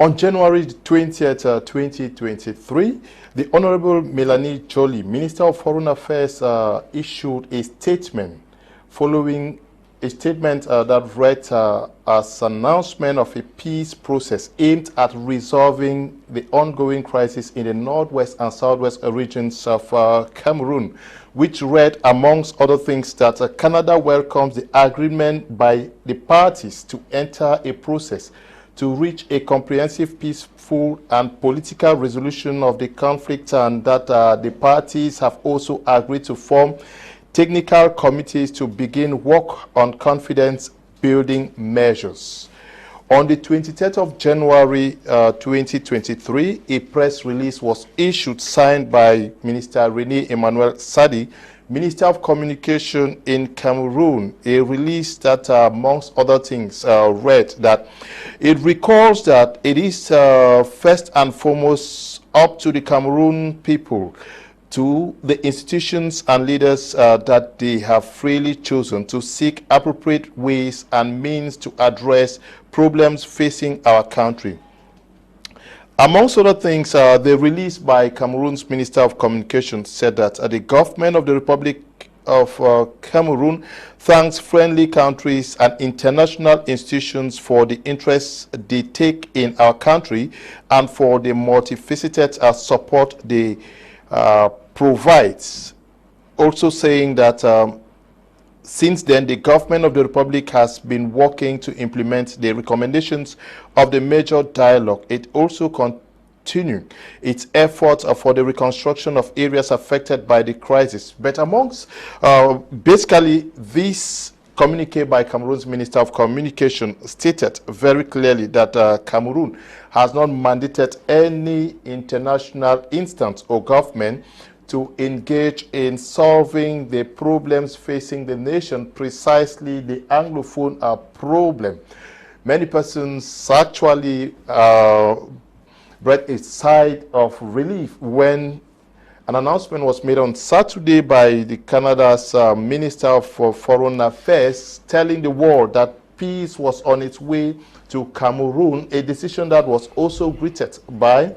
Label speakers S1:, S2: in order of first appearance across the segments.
S1: On January 20th, 2023, the Honorable Melanie Joly, Minister of Foreign Affairs, issued a statement following a statement that read as an announcement of a peace process aimed at resolving the ongoing crisis in the northwest and southwest regions of Cameroon, which read, amongst other things, that Canada welcomes the agreement by the parties to enter a process to reach a comprehensive, peaceful, and political resolution of the conflict, and that the parties have also agreed to form technical committees to begin work on confidence-building measures. On the 23rd of January 2023, a press release was issued signed by Minister René Emmanuel Sadi, Minister of Communication in Cameroon, a release that, amongst other things, read that it recalls that it is first and foremost up to the Cameroon people, to the institutions and leaders that they have freely chosen to seek appropriate ways and means to address problems facing our country. Amongst other things, the release by Cameroon's Minister of Communication said that the government of the Republic of Cameroon thanks friendly countries and international institutions for the interests they take in our country and for the multifaceted support they provides. Also saying that since then, the government of the Republic has been working to implement the recommendations of the major dialogue. It also continued its efforts for the reconstruction of areas affected by the crisis. But amongst, basically, this communique by Cameroon's Minister of Communication stated very clearly that Cameroon has not mandated any international instance or government to engage in solving the problems facing the nation, precisely the Anglophone problem. Many persons actually brought a sigh of relief when an announcement was made on Saturday by the Canada's Minister of Foreign Affairs, telling the world that peace was on its way to Cameroon, a decision that was also greeted by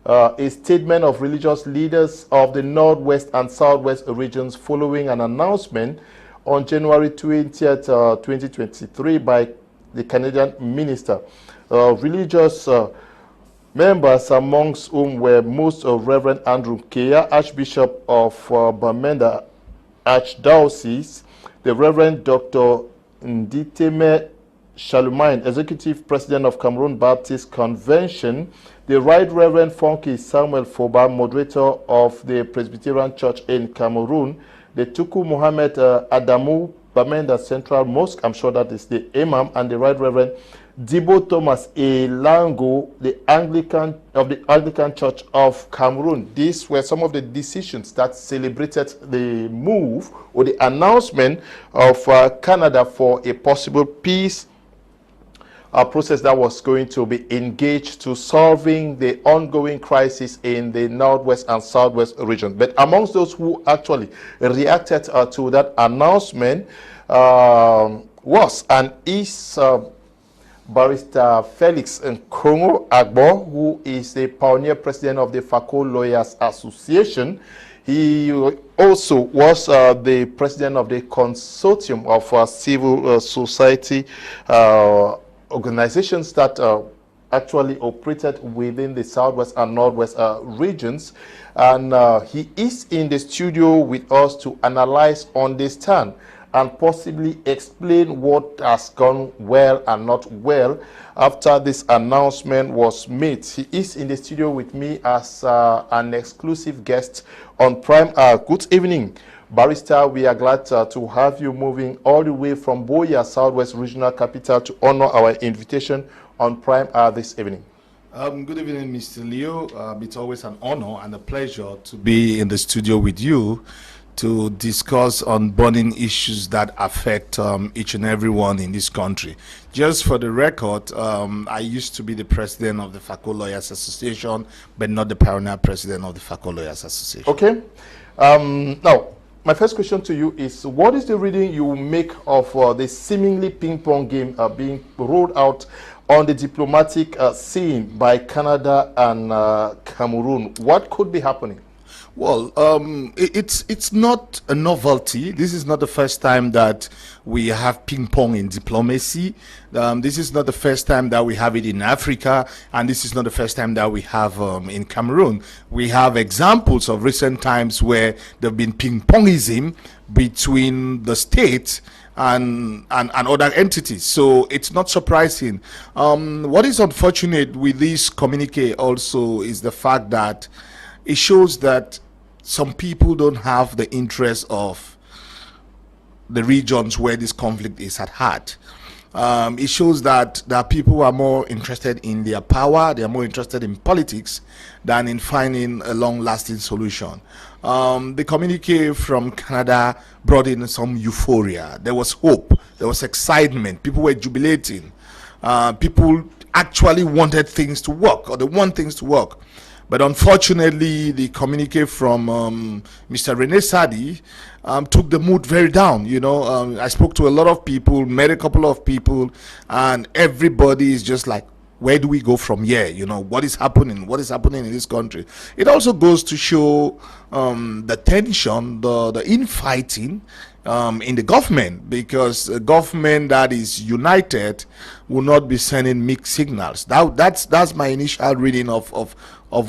S1: a statement of religious leaders of the northwest and southwest regions following an announcement on January 20th, 2023 by the Canadian minister. Religious members, amongst whom were most of Reverend Andrew Keya, Archbishop of Bamenda Archdiocese, the Reverend Dr. Nditeme Shalumain, Executive President of Cameroon Baptist Convention, the Right Reverend Funky Samuel Foba, Moderator of the Presbyterian Church in Cameroon, the Tuku Mohammed Adamu Bamenda Central Mosque, I'm sure that is the Imam, and the Right Reverend Dibo Thomas Elango, the Anglican of the Anglican Church of Cameroon. These were some of the decisions that celebrated the move or the announcement of Canada for a possible peace process that was going to be engaged to solving the ongoing crisis in the northwest and southwest region. But amongst those who actually reacted to that announcement was and is Barrister FELIX AGBOR, who is the pioneer president of the FACO Lawyers Association. He also was the president of the consortium of civil society organizations that actually operated within the southwest and northwest regions. And he is in the studio with us to analyze, understand, and possibly explain what has gone well and not well after this announcement was made. He is in the studio with me as an exclusive guest on Prime Hour. Good evening, Barrister. We are glad to have you moving all the way from Boya, Southwest Regional Capital, to honor our invitation on Prime Hour this evening.
S2: Good evening, Mr. Leo. It's always an honor and a pleasure to be in the studio with you to discuss on burning issues that affect each and everyone in this country. Just for the record, I used to be the president of the FACO Lawyers Association, but not the pioneer president of the FACO Lawyers Association.
S1: Okay. Now, my first question to you is, what is the reading you make of the seemingly ping-pong game being rolled out on the diplomatic scene by Canada and Cameroon. What could be happening?
S2: Well, it's not a novelty. This is not the first time that we have ping pong in diplomacy. This is not the first time that we have it in Africa, and this is not the first time that we have in Cameroon. We have examples of recent times where there have been ping pongism between the state and other entities. So it's not surprising. What is unfortunate with this communique also is the fact that it shows that some people don't have the interest of the regions where this conflict is at heart. It shows that people are more interested in their power, they are more interested in politics than in finding a long-lasting solution. The communique from Canada brought in some euphoria. There was hope, there was excitement, people were jubilating. People actually wanted things to work, or they want things to work. But unfortunately, the communique from Mr. Rene Sadi took the mood very down. You know, I spoke to a lot of people, met a couple of people, and everybody is just like, where do we go from here? You know, what is happening? What is happening in this country? It also goes to show the tension, the infighting in the government, because a government that is united will not be sending mixed signals. That's my initial reading of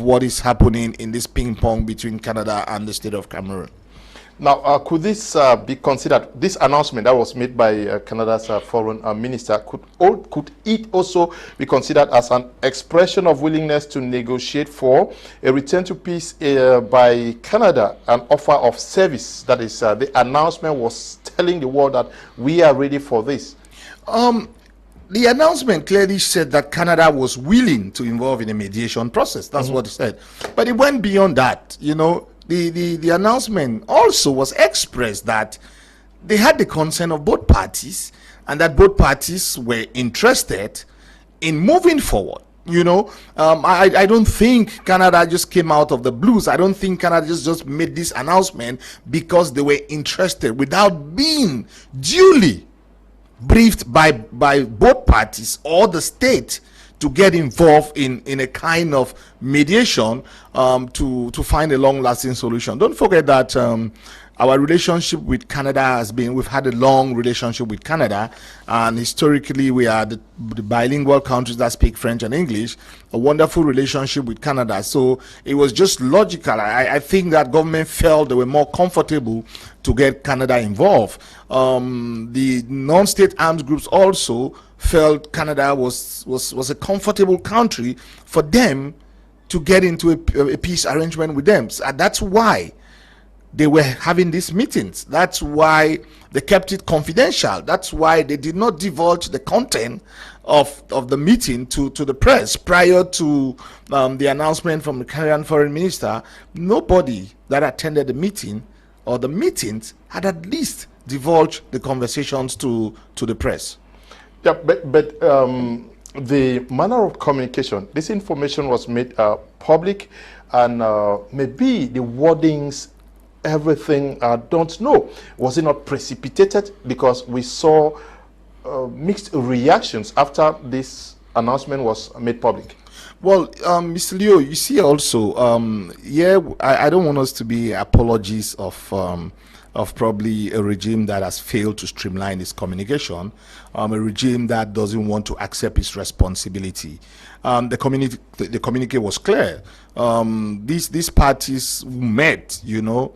S2: what is happening in this ping pong between Canada and the state of Cameroon.
S1: Now, could this be considered, this announcement that was made by Canada's foreign minister, could it also be considered as an expression of willingness to negotiate for a return to peace by Canada, an offer of service? That is, the announcement was telling the world that we are ready for this.
S2: The announcement clearly said that Canada was willing to involve in a mediation process. That's what it said. But it went beyond that. You know, the announcement also was expressed that they had the consent of both parties, and that both parties were interested in moving forward. You know, I don't think Canada just came out of the blues. I don't think Canada just made this announcement because they were interested without being duly briefed by both parties or the state to get involved in a kind of mediation to find a long-lasting solution. Don't forget that our relationship with Canada has been, we've had a long relationship with Canada, and historically we are the bilingual countries that speak French and English, a wonderful relationship with Canada. So it was just logical. I think that government felt they were more comfortable to get Canada involved. The non-state armed groups also felt Canada was a comfortable country for them to get into a peace arrangement with them. So that's why they were having these meetings. That's why they kept it confidential. That's why they did not divulge the content of the meeting to the press prior to the announcement from the Canadian foreign minister. Nobody that attended the meeting or the meetings had at least divulged the conversations to the press.
S1: Yeah, but the manner of communication, this information was made public, and maybe the wordings, everything, don't know. Was it not precipitated? Because we saw mixed reactions after this announcement was made public.
S2: Well, Mr. Leo, you see also, I don't want us to be apologies of probably a regime that has failed to streamline its communication, a regime that doesn't want to accept its responsibility. The communique was clear. These parties met, you know,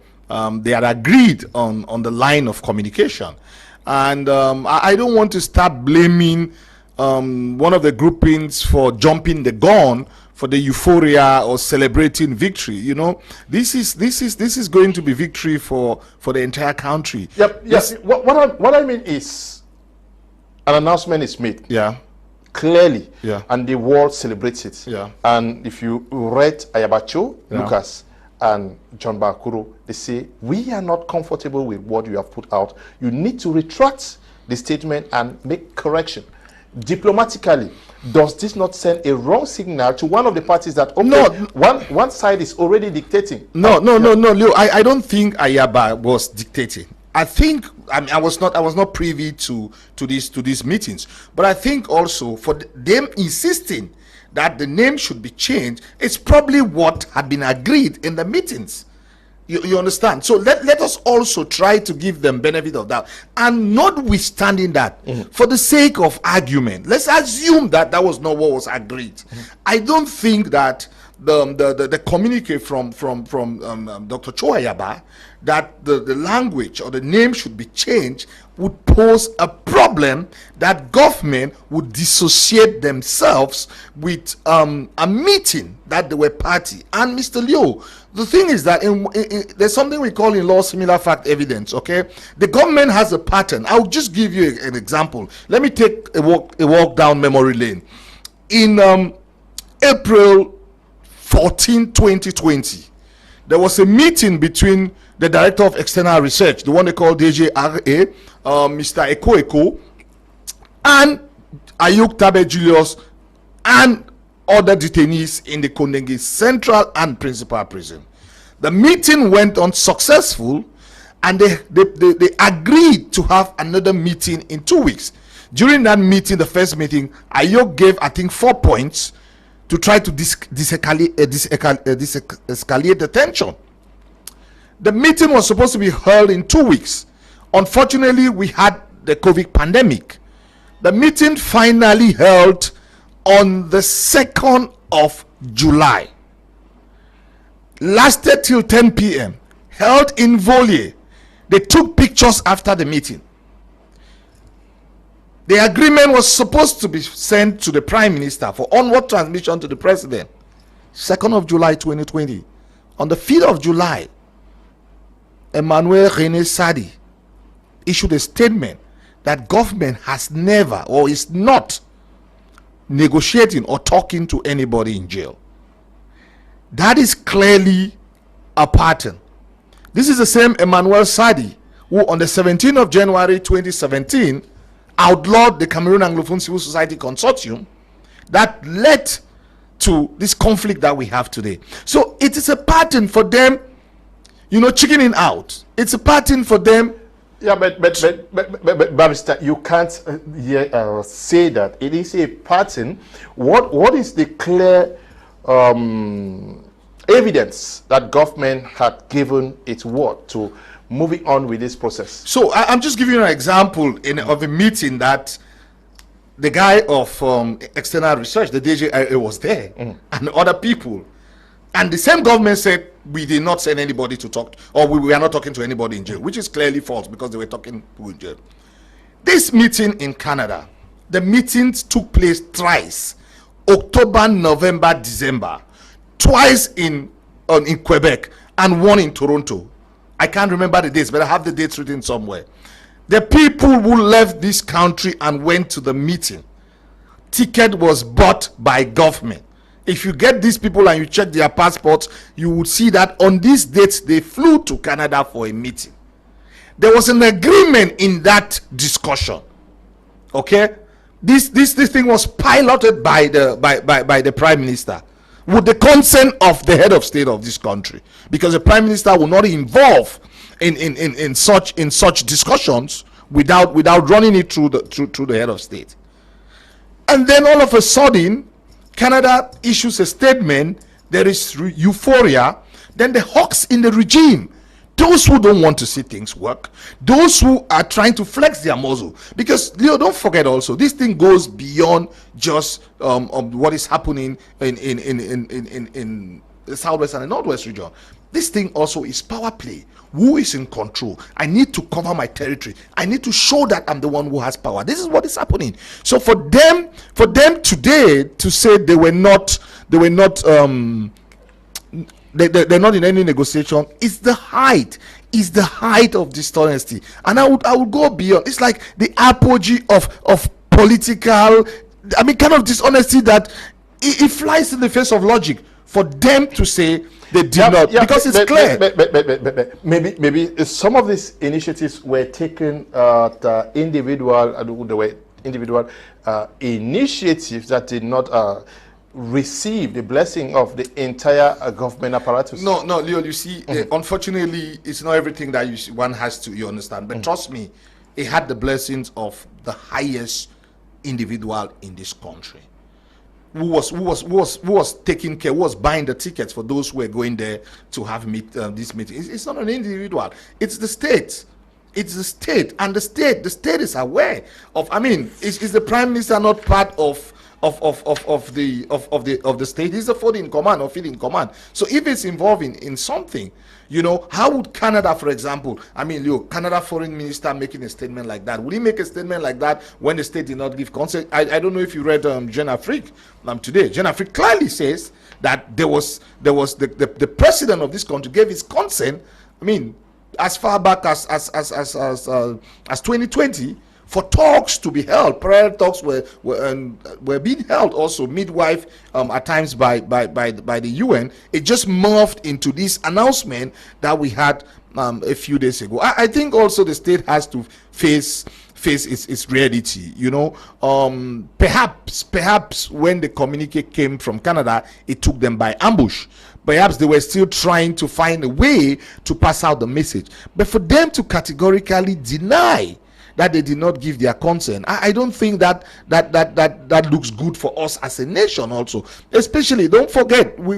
S2: they had agreed on the line of communication. And I don't want to start blaming one of the groupings for jumping the gun for the euphoria or celebrating victory. You know, this is going to be victory for the entire country.
S1: Yep. Yes. What I mean is, an announcement is made.
S2: Yeah.
S1: Clearly.
S2: Yeah. And
S1: the world celebrates it.
S2: Yeah.
S1: And if you read Ayabacho, yeah, Lucas, and John Bakuro, they say, we are not comfortable with what you have put out. You need to retract the statement and make correction. Diplomatically, does this not send a wrong signal to one of the parties that, okay, no, one side is already dictating?
S2: No, Leo, I don't think Ayaba was dictating. I think, I mean, I was not privy to these meetings, but I think also for them insisting that the name should be changed, it's probably what had been agreed in the meetings. You understand? So let us also try to give them benefit of doubt. And notwithstanding that, for the sake of argument, let's assume that that was not what was agreed. I don't think that the communique from Dr. Choayaba that the language or the name should be changed would pose a problem that government would dissociate themselves with a meeting that they were party. And Mr. Leo, the thing is that there's something we call in law similar fact evidence. Okay, the government has a pattern. I'll just give you an example. Let me take a walk down memory lane. In April 14, 2020, there was a meeting between the Director of External Research, the one they call DJRA, Mr. Eko, and Ayuk Tabe Julius, and other detainees in the Kondengi Central and Principal Prison. The meeting went on successful, and they agreed to have another meeting in 2 weeks. During that meeting, the first meeting, Ayuk gave, I think, 4 points to try to escalate the tension. The meeting was supposed to be held in 2 weeks. Unfortunately, we had the COVID pandemic. The meeting finally held on the 2nd of July. Lasted till 10 p.m. Held in Volier. They took pictures after the meeting. The agreement was supposed to be sent to the Prime Minister for onward transmission to the President. 2nd of July 2020. On the 5th of July, Emmanuel René Sadi issued a statement that government has never or is not negotiating or talking to anybody in jail. That is clearly a pattern. This is the same Emmanuel Sadi who on the 17th of January 2017 outlawed the Cameroon Anglophone Civil Society Consortium that led to this conflict that we have today. So it is a pattern for them, you know, chickening out. It's a pattern for them.
S1: Yeah, but Barrister, you can't say that. It is a pattern. What is the clear evidence that government had given its word to moving on with this process?
S2: So I'm just giving you an example of a meeting that the guy of external research, the DJIA, was there, and other people. And the same government said we did not send anybody to talk, or we are not talking to anybody in jail, which is clearly false because they were talking to in jail. This meeting in Canada, the meetings took place thrice: October, November, December, twice in Quebec, and one in Toronto. I can't remember the dates, but I have the dates written somewhere. The people who left this country and went to the meeting, ticket was bought by government. If you get these people and you check their passports, you would see that on these dates they flew to Canada for a meeting. There was an agreement in that discussion. Okay, this thing was piloted by the Prime Minister with the consent of the head of state of this country, because the Prime Minister will not involve in such discussions without running it through the head of state. And then all of a sudden, Canada issues a statement. There is euphoria. Then the hawks in the regime, those who don't want to see things work, those who are trying to flex their muzzle, because Leo, don't forget also, this thing goes beyond just what is happening in the southwest and the northwest region. This thing also is power play. Who is in control? I need to cover my territory. I need to show that I'm the one who has power. This is what is happening. So for them today to say they're not in any negotiation is the height of dishonesty. And I would go beyond. It's like the apogee of political, I mean, kind of dishonesty that it flies in the face of logic for them to say they did not, because it's clear.
S1: Maybe some of these initiatives were taken at individual initiatives that did not receive the blessing of the entire government apparatus.
S2: No, Leo, you see, unfortunately, it's not everything that one has to, you understand. But trust me, it had the blessings of the highest individual in this country. Who was taking care, who was buying the tickets for those who were going there to have this meeting. It's not an individual, it's the state. It's the state, and the state is aware of. I mean, is the prime minister not part of the state? He's the fourth in command or fifth in command. So if it's involved in something, you know, how would Canada, for example, I mean, Canada foreign minister making a statement like that? Would he make a statement like that when the state did not give consent? I don't know if you read Jeune Afrique today. Jeune Afrique clearly says that there was the president of this country gave his consent. I mean, as far back as 2020, for talks to be held. Prayer talks were being held also midwife at times by the UN. It just morphed into this announcement that we had a few days ago. I think also the state has to face its reality, you know. Perhaps when the communique came from Canada, it took them by ambush. Perhaps they were still trying to find a way to pass out the message. But for them to categorically deny that they did not give their consent, I don't think that looks good for us as a nation also. Especially, don't forget, we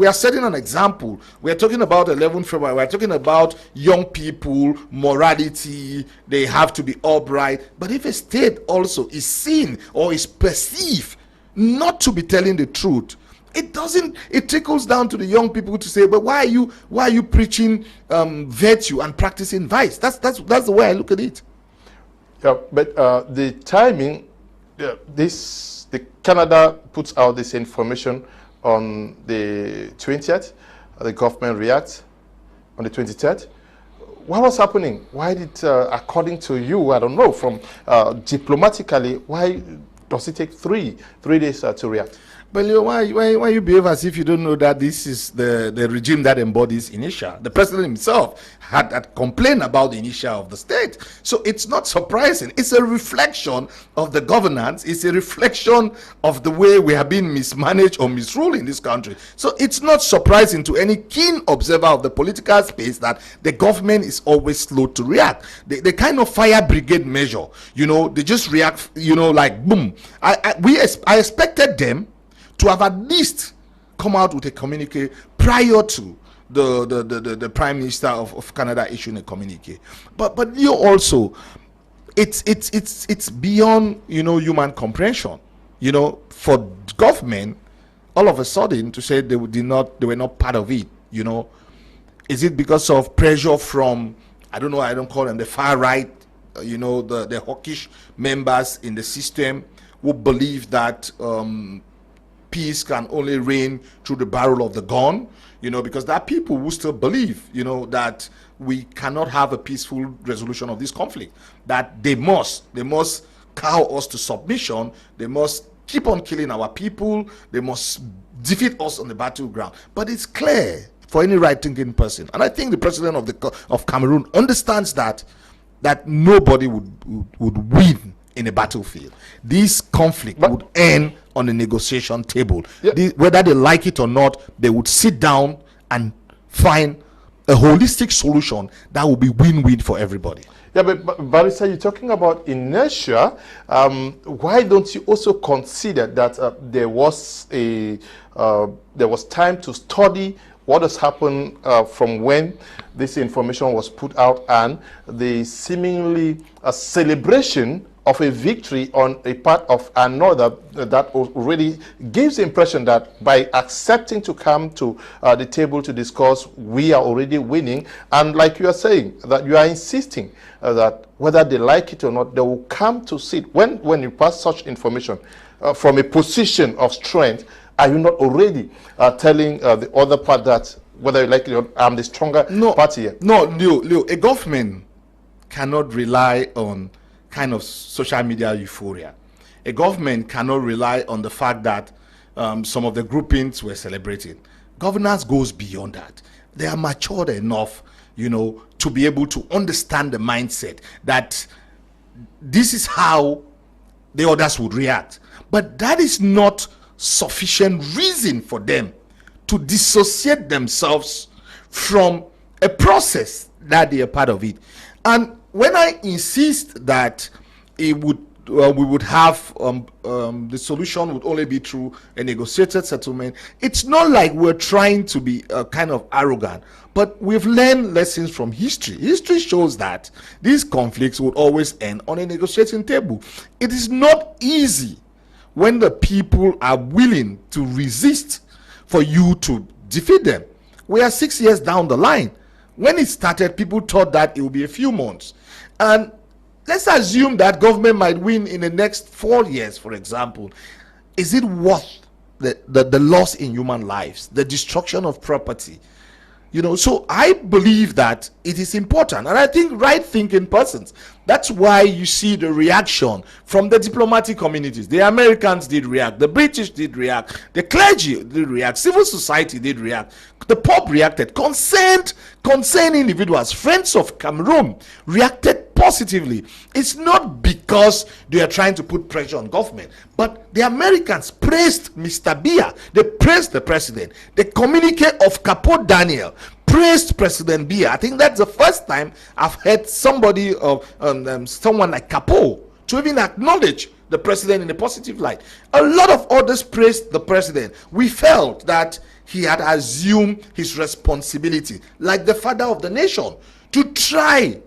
S2: are setting an example. We are talking about 11 February. We are talking about young people, morality, they have to be upright. But if a state also is seen or is perceived not to be telling the truth, it trickles down to the young people to say, but why are you preaching virtue and practicing vice? That's the way I look at it.
S1: Yeah, but the timing, the Canada puts out this information on the 20th. The government reacts on the 23rd. What was happening? Why did, according to you, I don't know, from diplomatically, why does it take three days to react?
S2: But Leo, why you behave as if you don't know that this is the regime that embodies initial? The president himself had complained about the initial of the state. So it's not surprising. It's a reflection of the governance. It's a reflection of the way we have been mismanaged or misruled in this country. So it's not surprising to any keen observer of the political space that the government is always slow to react. The kind of fire brigade measure, you know, they just react, you know, like boom. I expected them to have at least come out with a communique prior to the Prime Minister of Canada issuing a communique. But you also, it's beyond, you know, human comprehension. You know, for government, all of a sudden to say they were not part of it. You know, is it because of pressure from, I don't know, I don't call them the far right, you know, the hawkish members in the system who believe that peace can only reign through the barrel of the gun, you know, because there are people who still believe, you know, that we cannot have a peaceful resolution of this conflict, that they must cow us to submission, they must keep on killing our people, they must defeat us on the battleground. But it's clear for any right-thinking person, and I think the president of Cameroon understands that nobody would win in a battlefield. This conflict would end on the negotiation table. Yeah. Whether they like it or not, they would sit down and find a holistic solution that will be win-win for everybody.
S1: Yeah, but Barrister, you're talking about inertia. Why don't you also consider that there was time to study what has happened from when this information was put out and the seemingly celebration of a victory on a part of another that already gives the impression that by accepting to come to the table to discuss, we are already winning. And like you are saying, that you are insisting that whether they like it or not, they will come to sit. When you pass such information from a position of strength, are you not already telling the other part that whether you like it or not, I'm the stronger party here?
S2: No, Leo, a government cannot rely on kind of social media euphoria. A government cannot rely on the fact that some of the groupings were celebrated. Governance goes beyond that. They are matured enough, you know, to be able to understand the mindset that this is how the others would react. But that is not sufficient reason for them to dissociate themselves from a process that they are part of it. And when I insist that it would we would have the solution would only be through a negotiated settlement, it's not like we're trying to be kind of arrogant, but we've learned lessons from history. History shows that these conflicts would always end on a negotiating table. It is not easy when the people are willing to resist for you to defeat them. We are 6 years down the line. When it started, people thought that it would be a few months. And let's assume that government might win in the next 4 years, for example. Is it worth the loss in human lives, the destruction of property? You know, so I believe that it is important, and I think right-thinking persons, that's why you see the reaction from the diplomatic communities. The Americans did react, the British did react, the clergy did react, civil society did react, the Pope reacted, concerned individuals, friends of Cameroon reacted positively. It's not because they are trying to put pressure on government, but the Americans praised Mr. Biya, they praised the president. The communique of Capo Daniel praised President Biya. I think that's the first time I've heard somebody of someone like Capo to even acknowledge the president in a positive light. A lot of others praised the president. We felt that he had assumed his responsibility like the father of the nation to try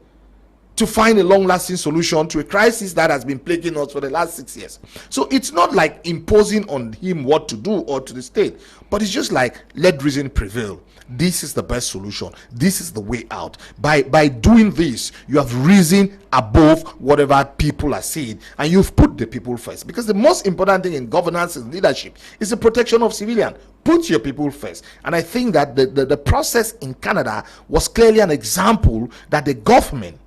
S2: to find a long-lasting solution to a crisis that has been plaguing us for the last 6 years. So it's not like imposing on him what to do or to the state, but it's just like, let reason prevail. This is the best solution. This is the way out. By doing this, you have risen above whatever people are saying, and you've put the people first. Because the most important thing in governance and leadership is the protection of civilians. Put your people first. And I think that the process in Canada was clearly an example that the government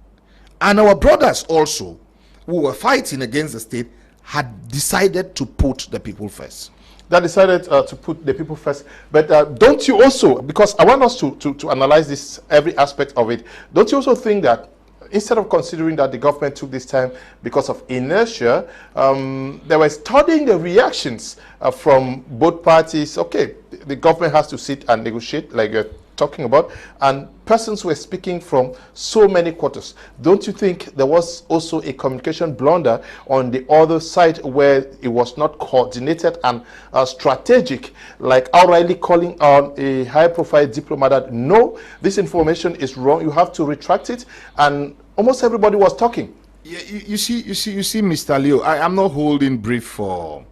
S2: and our brothers also, who were fighting against the state, had decided to put the people first.
S1: That decided to put the people first. But don't you also, because I want us to analyze this, every aspect of it, don't you also think that instead of considering that the government took this time because of inertia, they were studying the reactions from both parties? Okay, the government has to sit and negotiate, like you're talking about, and persons were speaking from so many quarters. Don't you think there was also a communication blunder on the other side where it was not coordinated and strategic, like outrightly calling on a high-profile diplomat that no, this information is wrong, you have to retract it, and almost everybody was talking?
S2: Yeah, you see, Mr. Leo, I'm not holding brief for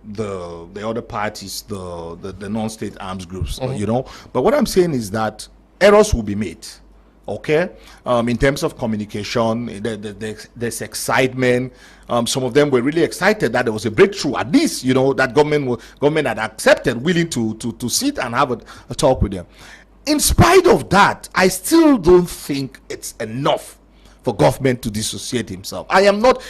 S2: the other parties, the non-state arms groups, you know. But what I'm saying is that errors will be made, okay? In terms of communication, there's excitement. Some of them were really excited that there was a breakthrough, at least, you know, that government had accepted, willing to sit and have a talk with them. In spite of that, I still don't think it's enough for government to dissociate himself. I am not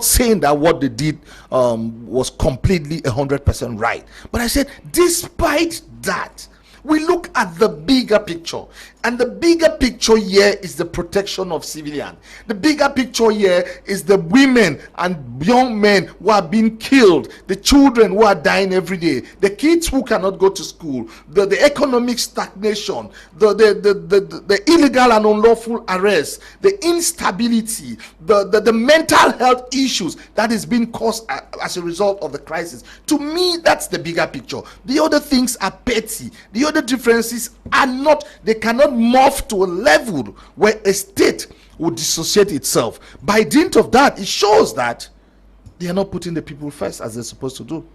S2: saying that what they did was completely 100% right, but I said despite that, we look at the bigger picture, and the bigger picture here is the protection of civilians. The bigger picture here is the women and young men who are being killed, the children who are dying every day, the kids who cannot go to school, the economic stagnation, the illegal and unlawful arrests, the instability, the mental health issues that is being caused as a result of the crisis. To me, that's the bigger picture. The other things are petty. The other differences are not, they cannot morph to a level where a state would dissociate itself. By dint of that, it shows that they are not putting the people first as they're supposed to do.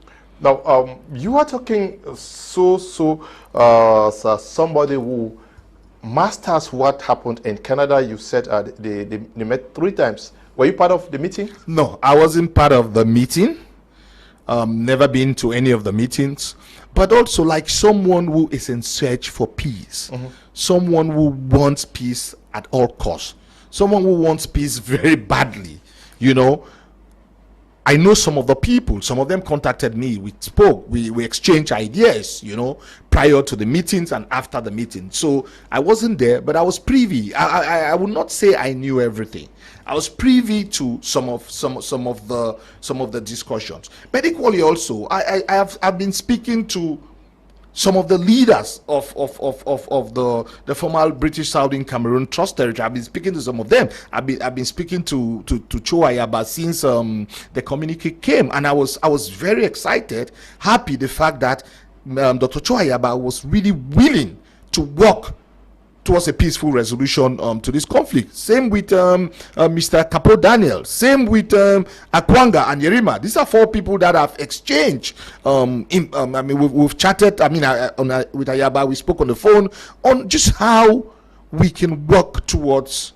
S1: Now, you are talking somebody who masters what happened in Canada. You said they met 3 times. Were you part of the meeting?
S2: No, I wasn't part of the meeting. Never been to any of the meetings. But also like someone who is in search for peace. Someone who wants peace at all costs. Someone who wants peace very badly. You know, I know some of the people, some of them contacted me, we spoke, we exchanged ideas, you know, prior to the meetings and after the meeting. So I wasn't there, but I was privy. I would not say I knew everything. I was privy to some of the discussions. But equally also, I've been speaking to some of the leaders of the former British Southern Cameroon Trust Territory. I've been speaking to some of them. I've been speaking to Cho Ayaba since the communique came, and I was very excited, happy the fact that Dr. Cho Ayaba was really willing to work towards a peaceful resolution to this conflict. Same with Mr. Capo Daniel. Same with Akwanga and Yerima. These are 4 people that have exchanged. I mean, we've chatted. I mean, with Ayaba, we spoke on the phone on just how we can work towards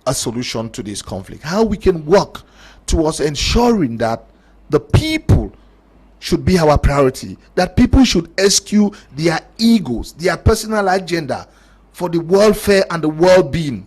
S2: a solution to this conflict. How we can work towards ensuring that the people should be our priority. That people should eschew their egos, their personal agenda, for the welfare and the well-being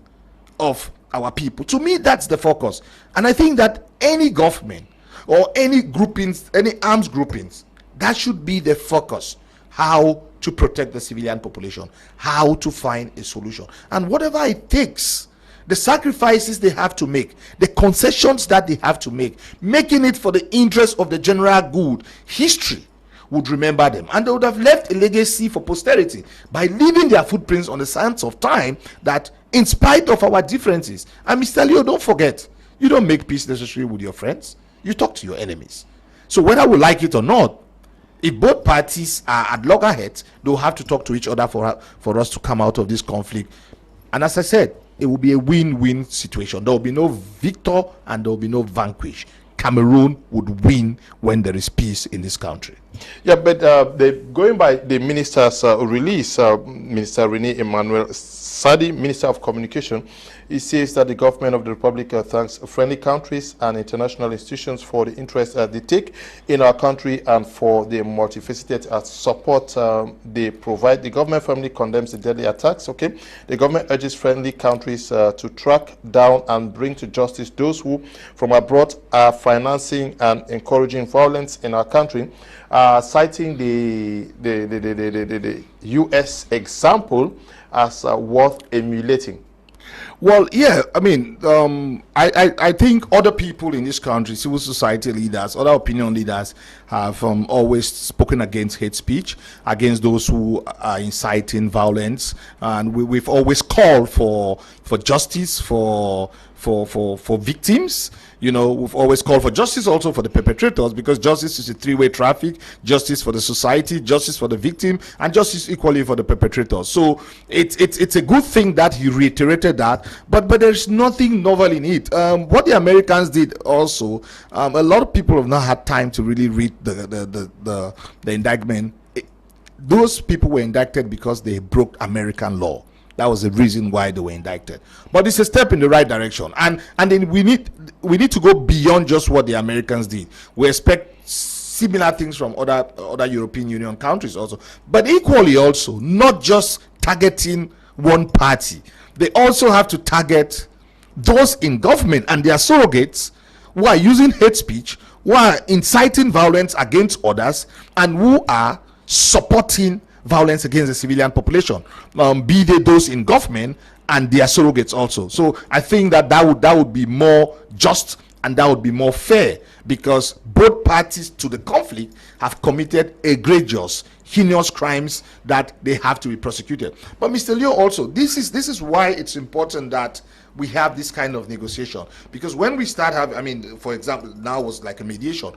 S2: of our people. To me, that's the focus. And I think that any government or any groupings, any arms groupings, that should be the focus. How to protect the civilian population, how to find a solution. And whatever it takes, the sacrifices they have to make, the concessions that they have to make, making it for the interest of the general good, history would remember them, and they would have left a legacy for posterity by leaving their footprints on the sands of time, that in spite of our differences, and Mr. Leo, don't forget, you don't make peace necessarily with your friends, you talk to your enemies. So whether we like it or not, if both parties are at loggerheads, they'll have to talk to each other for us to come out of this conflict. And as I said, it will be a win-win situation. There will be no victor and there will be no vanquish. Cameroon would win when there is peace in this country.
S1: Yeah, but going by the minister's release, Minister Rene Emmanuel Sadi, Minister of Communication, he says that the government of the Republic thanks friendly countries and international institutions for the interest they take in our country and for the multifaceted support they provide. The government firmly condemns the deadly attacks. Okay, the government urges friendly countries to track down and bring to justice those who from abroad are financing and encouraging violence in our country, citing the U.S. example as worth emulating.
S2: Well, yeah, I mean, I think other people in this country, civil society leaders, other opinion leaders have always spoken against hate speech, against those who are inciting violence, and we've always called for justice for victims. You know, we've always called for justice also for the perpetrators, because justice is a 3-way traffic: justice for the society, justice for the victim, and justice equally for the perpetrators. So it's a good thing that he reiterated that, but there's nothing novel in it. What the Americans did also, a lot of people have not had time to really read the indictment. Those people were indicted because they broke American law. That was the reason why they were indicted. But it's a step in the right direction, and then we need to go beyond just what the Americans did. We expect similar things from other European Union countries also, but equally also not just targeting one party. They also have to target those in government and their surrogates who are using hate speech, who are inciting violence against others, and who are supporting violence against the civilian population, be they those in government and their surrogates also. So I think that would be more just, and that would be more fair, because both parties to the conflict have committed egregious, heinous crimes that they have to be prosecuted. But Mr. Leo, also, this is why it's important that we have this kind of negotiation, because when we start having, I mean, for example, now was like a mediation,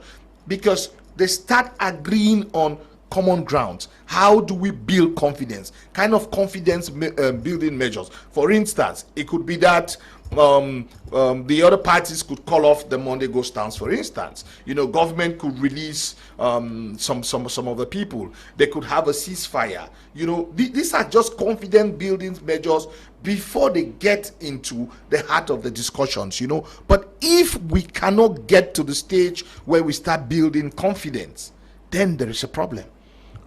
S2: because they start agreeing on common grounds. How do we build confidence? Kind of confidence building measures. For instance, it could be that the other parties could call off the Monday Go stance, for instance. You know, government could release some of the people. They could have a ceasefire. You know, these are just confidence building measures before they get into the heart of the discussions, you know. But if we cannot get to the stage where we start building confidence, then there is a problem.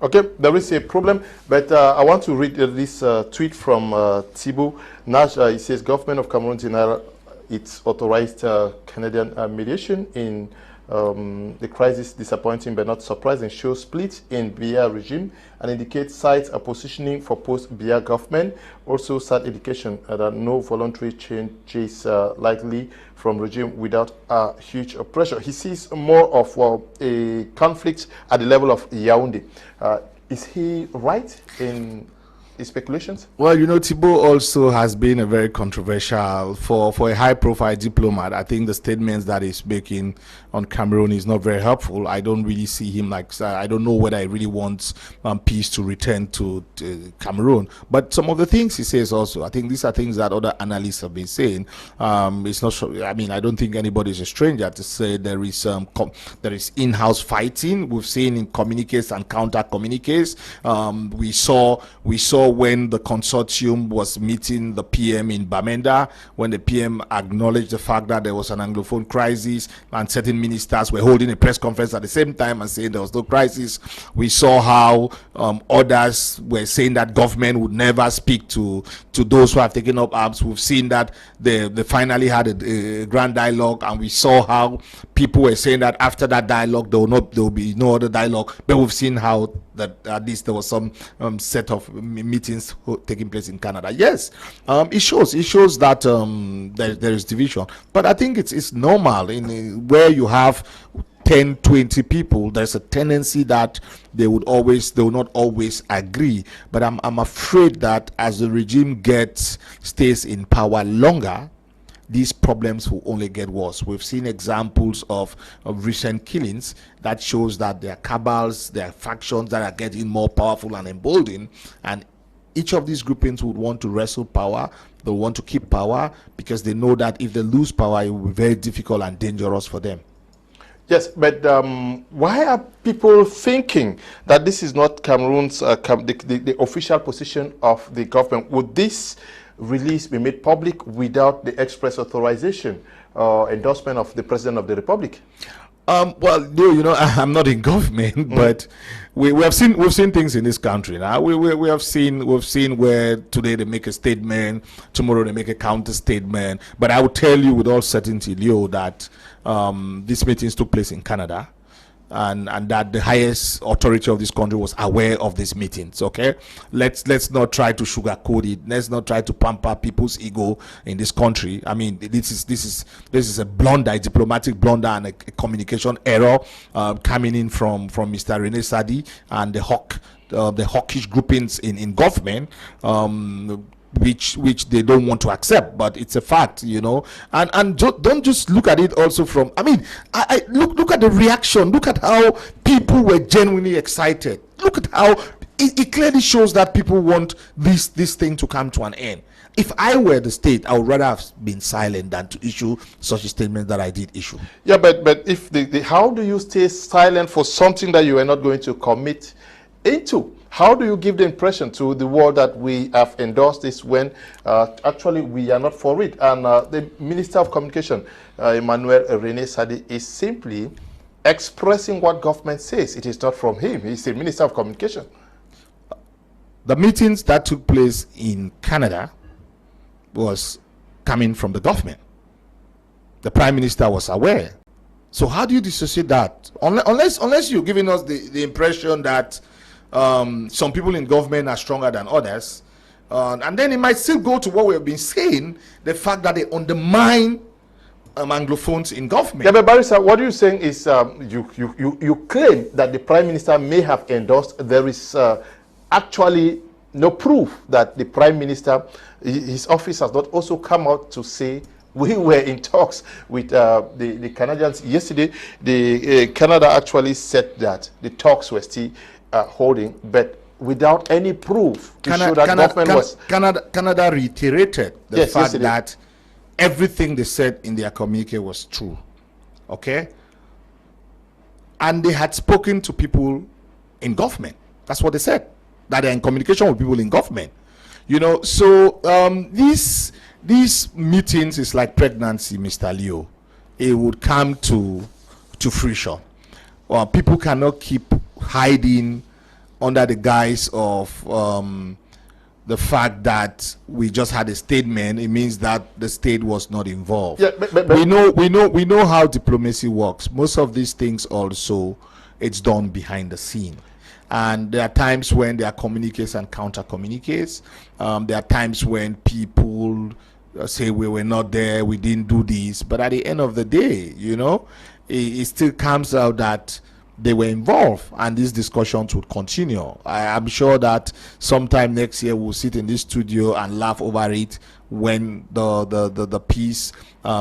S1: Okay, there is a problem, but I want to read this tweet from Thibaut Nash. It says, government of Cameroon denied its authorized Canadian mediation in The crisis, disappointing but not surprising, shows split in Biya regime and indicates sides are positioning for post-Biya government. Also, sad indication that no voluntary change is likely from regime without huge pressure. He sees more of a conflict at the level of Yaoundé. Is he right in his speculations?
S2: Well, you know, Thibault also has been a very controversial for a high-profile diplomat. I think the statements that he's making on Cameroon is not very helpful. I don't really see him like, I don't know whether he really wants peace to return to Cameroon. But some of the things he says also, I think these are things that other analysts have been saying. It's not. I mean, I don't think anybody is a stranger to say there is in-house fighting. We've seen in communiques and counter communiques. We saw when the consortium was meeting the PM in Bamenda, when the PM acknowledged the fact that there was an Anglophone crisis and certain ministers were holding a press conference at the same time and saying there was no crisis. We saw how others were saying that government would never speak to those who have taken up arms. We've seen that they finally had a grand dialogue, and we saw how people were saying that after that dialogue there will be no other dialogue. But we've seen how that at least there was some set of meetings taking place in Canada. Yes, it shows that there is division, but I think it's normal in where you have 10-20 people. There's a tendency that they will not always agree. But I'm afraid that as the regime stays in power longer, these problems will only get worse. We've seen examples of recent killings that shows that there are cabals, there are factions that are getting more powerful and emboldened, and each of these groupings would want to wrestle power. They want to keep power because they know that if they lose power, it will be very difficult and dangerous for them.
S1: Yes, but why are people thinking that this is not Cameroon's the official position of the government? Would this release be made public without the express authorization or endorsement of the President of the Republic?
S2: Well, you know, I'm not in government, but we've seen things in this country now. We've seen where today they make a statement, tomorrow they make a counter statement. But I will tell you with all certainty, Leo, that these meetings took place in Canada, and that the highest authority of this country was aware of these meetings. Okay, let's not try to sugarcoat it. Let's not try to pamper people's ego in this country. I mean, this is a blunder, a diplomatic blunder, and a communication error coming in from Mr. Rene Sadi and the hawkish groupings in government. Which they don't want to accept, but it's a fact, you know. And don't just look at it also from, I mean, I look at the reaction. Look at how people were genuinely excited. Look at how it clearly shows that people want this thing to come to an end. If I were the state, I would rather have been silent than to issue such a statement that I did issue.
S1: Yeah, but if how do you stay silent for something that you are not going to commit into? How do you give the impression to the world that we have endorsed this when actually we are not for it? And the Minister of Communication, Emmanuel Rene Sadi, is simply expressing what government says. It is not from him. He's the Minister of Communication.
S2: The meetings that took place in Canada was coming from the government. The Prime Minister was aware. So how do you dissociate that? Unless you're giving us the impression that some people in government are stronger than others, and then it might still go to what we have been saying, the fact that they undermine Anglophones in government.
S1: Yeah, but Barrister, what you're saying is you claim that the Prime Minister may have endorsed. There is actually no proof that the Prime Minister, his office has not also come out to say we were in talks with the Canadians. Yesterday, Canada actually said that the talks were still holding, but without any proof to show that government was...
S2: Canada reiterated the fact that everything they said in their communique was true. Okay? And they had spoken to people in government. That's what they said. That they're in communication with people in government. You know, so these meetings is like pregnancy, Mr. Leo. It would come to fruition. People cannot keep hiding under the guise of the fact that we just had a statement, it means that the state was not involved.
S1: Yeah, but
S2: We know how diplomacy works. Most of these things also, it's done behind the scene. And there are times when there are communiques and counter communiques. There are times when people say we were not there, we didn't do this. But at the end of the day, you know, it still comes out that they were involved, and these discussions would continue. I'm sure that sometime next year we'll sit in this studio and laugh over it when the peace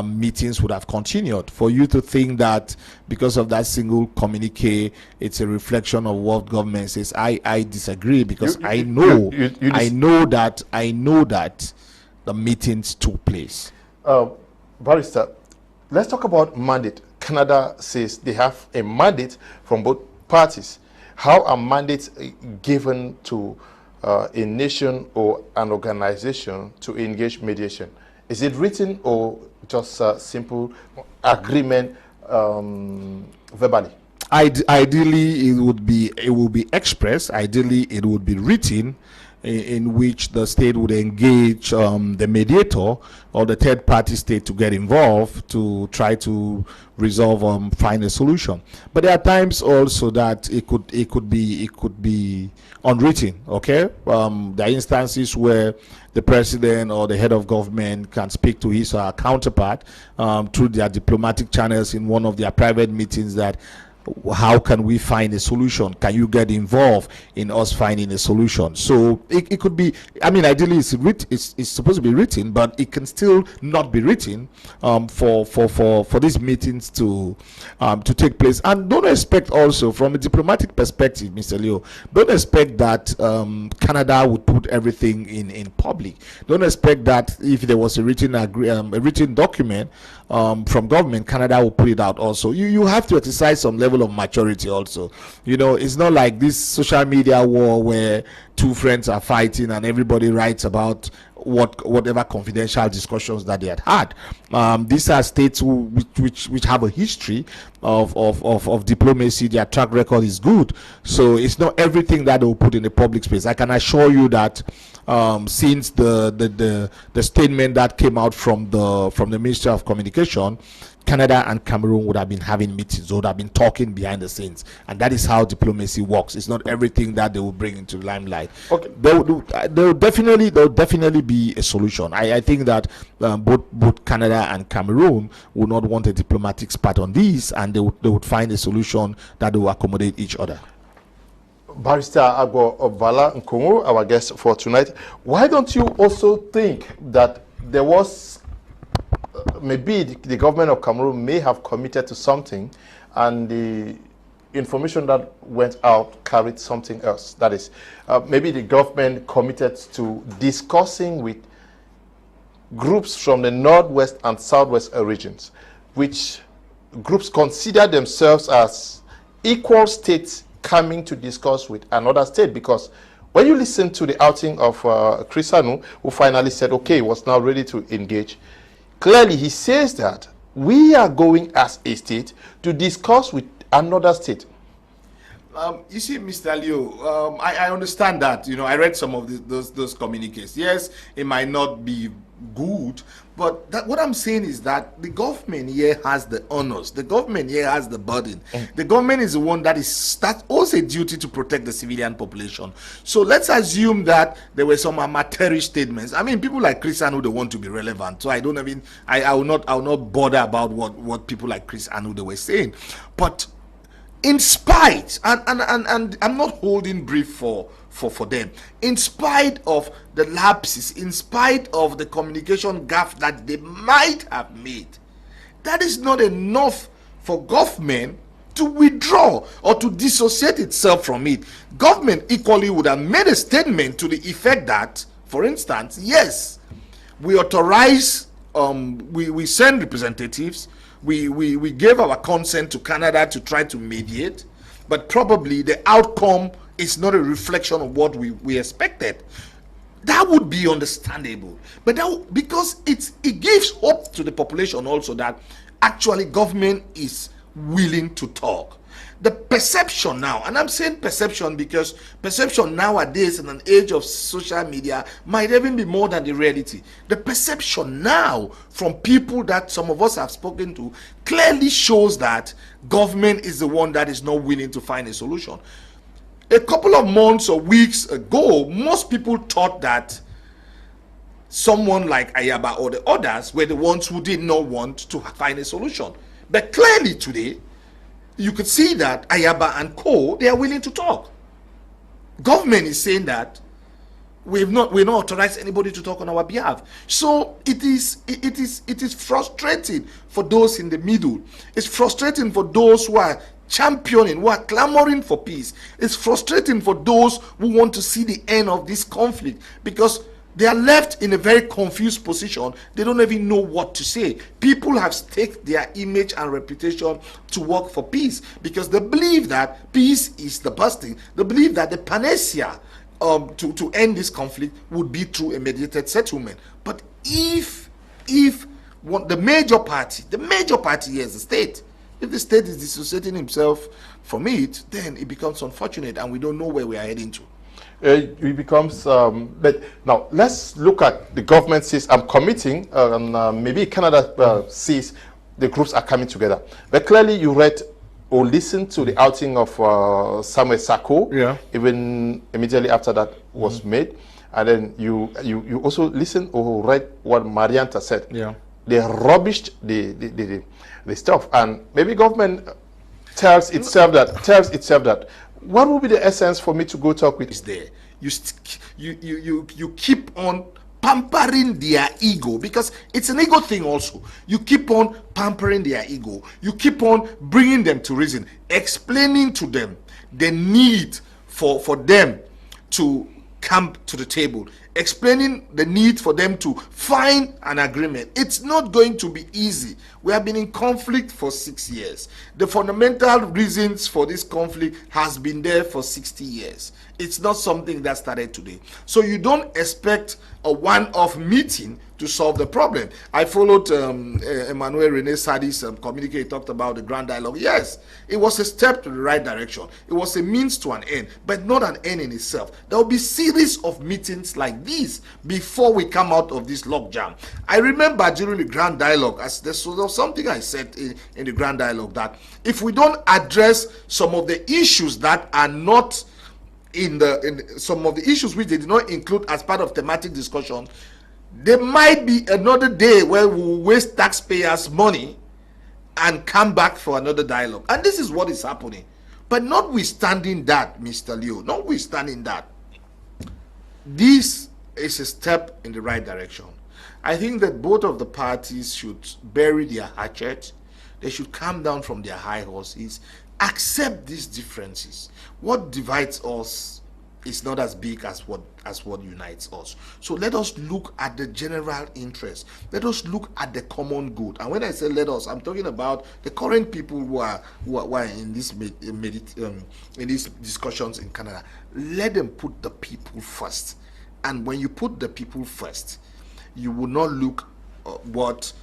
S2: meetings would have continued. For you to think that because of that single communique, it's a reflection of what government says, I disagree, because I know that the meetings took place.
S1: Barrister, let's talk about mandate. Canada says they have a mandate from both parties. How are mandates given to a nation or an organization to engage mediation? Is it written or just a simple agreement verbally?
S2: Ideally, it will be expressed. Ideally, it would be written, in which the state would engage the mediator or the third party state to get involved to try to resolve, find a solution. But there are times also that it could be unwritten. Okay, there are instances where the president or the head of government can speak to his or her counterpart through their diplomatic channels in one of their private meetings that, how can we find a solution? Can you get involved in us finding a solution? So it could be, I mean, ideally it's supposed to be written, but it can still not be written for these meetings to take place. And don't expect also, from a diplomatic perspective, Mr. Leo, don't expect that Canada would put everything in public. Don't expect that if there was a written document from government, Canada will put it out also. You have to exercise some level of maturity also. You know, it's not like this social media war where two friends are fighting and everybody writes about whatever confidential discussions that they had. These are states which have a history of diplomacy. Their track record is good, so it's not everything that they'll put in the public space. I can assure you that since the statement that came out from the Ministry of Communication, Canada and Cameroon would have been having meetings, would have been talking behind the scenes, and that is how diplomacy works. It's not everything that they will bring into the limelight. Okay, there will definitely be a solution. I think that both Canada and Cameroon will not want a diplomatic spat on this, and they would find a solution that will accommodate each other.
S1: Barrister AGBOR of BALLA Nkomo, our guest for tonight. Why don't you also think that there was maybe the government of Cameroon may have committed to something, and the information that went out carried something else? That is, maybe the government committed to discussing with groups from the northwest and southwest regions, which groups consider themselves as equal states coming to discuss with another state. Because when you listen to the outing of Chris Anu, who finally said, okay, he was now ready to engage, clearly he says that we are going as a state to discuss with another state.
S2: You see, Mr. Leo, I understand that. You know, I read some of those communiques. Yes, it might not be good, but what I'm saying is that the government here has the honors. The government here has the burden. The government is the one that owes a duty to protect the civilian population. So let's assume that there were some amateurish statements. I mean, people like Chris Anu, they want to be relevant. So I will not bother about what people like Chris Anu they were saying. But in spite, and I'm not holding brief for them, in spite of the lapses, in spite of the communication gap that they might have made, that is not enough for government to withdraw or to dissociate itself from it. Government equally would have made a statement to the effect that, for instance, yes, we authorize, we send representatives, we gave our consent to Canada to try to mediate, but probably the outcome is not a reflection of what we expected. That would be understandable, but because it gives hope to the population also that actually government is willing to talk. The perception now, and I'm saying perception because perception nowadays in an age of social media might even be more than the reality. The perception now from people that some of us have spoken to clearly shows that government is the one that is not willing to find a solution. A couple of months or weeks ago, most people thought that someone like AGBOR or the others were the ones who did not want to find a solution. But clearly today, you could see that AGBOR and co, they are willing to talk. Government is saying that we're not authorized anybody to talk on our behalf. So it is frustrating for those in the middle. It's frustrating for those who are championing, who are clamoring for peace. It's frustrating for those who want to see the end of this conflict, because they are left in a very confused position. They don't even know what to say. People have staked their image and reputation to work for peace because they believe that peace is the best thing. They believe that the panacea to end this conflict would be through a mediated settlement. But if the major party here is the state, if the state is dissociating himself from it, then it becomes unfortunate and we don't know where we are heading to.
S1: It becomes, but now let's look at the government says I'm committing, and maybe Canada sees the groups are coming together. But clearly you read or listened to the outing of Samuel Sako,
S2: yeah,
S1: even immediately after that was made. And then you also listened or read what Marianta said.
S2: Yeah.
S1: They rubbished the stuff, and maybe government tells itself that what would be the essence for me to go talk with?
S2: Is there you keep on pampering their ego, because it's an ego thing also. You keep on pampering their ego. You keep on bringing them to reason, explaining to them the need for them to come to the table, explaining the need for them to find an agreement. It's not going to be easy. We have been in conflict for 6 years. The fundamental reasons for this conflict has been there for 60 years. It's not something that started today. So you don't expect a one-off meeting to solve the problem. I followed Emmanuel Rene Sadi's communique. He talked about the grand dialogue. Yes, it was a step to the right direction. It was a means to an end, but not an end in itself. There will be series of meetings like this before we come out of this logjam. I remember during the grand dialogue, as there was something I said in the grand dialogue, that if we don't address some of the issues that are not in some of the issues which they did not include as part of thematic discussion, there might be another day where we will waste taxpayers' money and come back for another dialogue. And this is what is happening. But notwithstanding that, Mr. Leo, notwithstanding that, this is a step in the right direction. I think that both of the parties should bury their hatchet. They should come down from their high horses, accept these differences. What divides us is not as big as what unites us. So let us look at the general interest. Let us look at the common good. And when I say let us, I'm talking about the current people who are in these discussions in Canada. Let them put the people first. And when you put the people first, you will not look what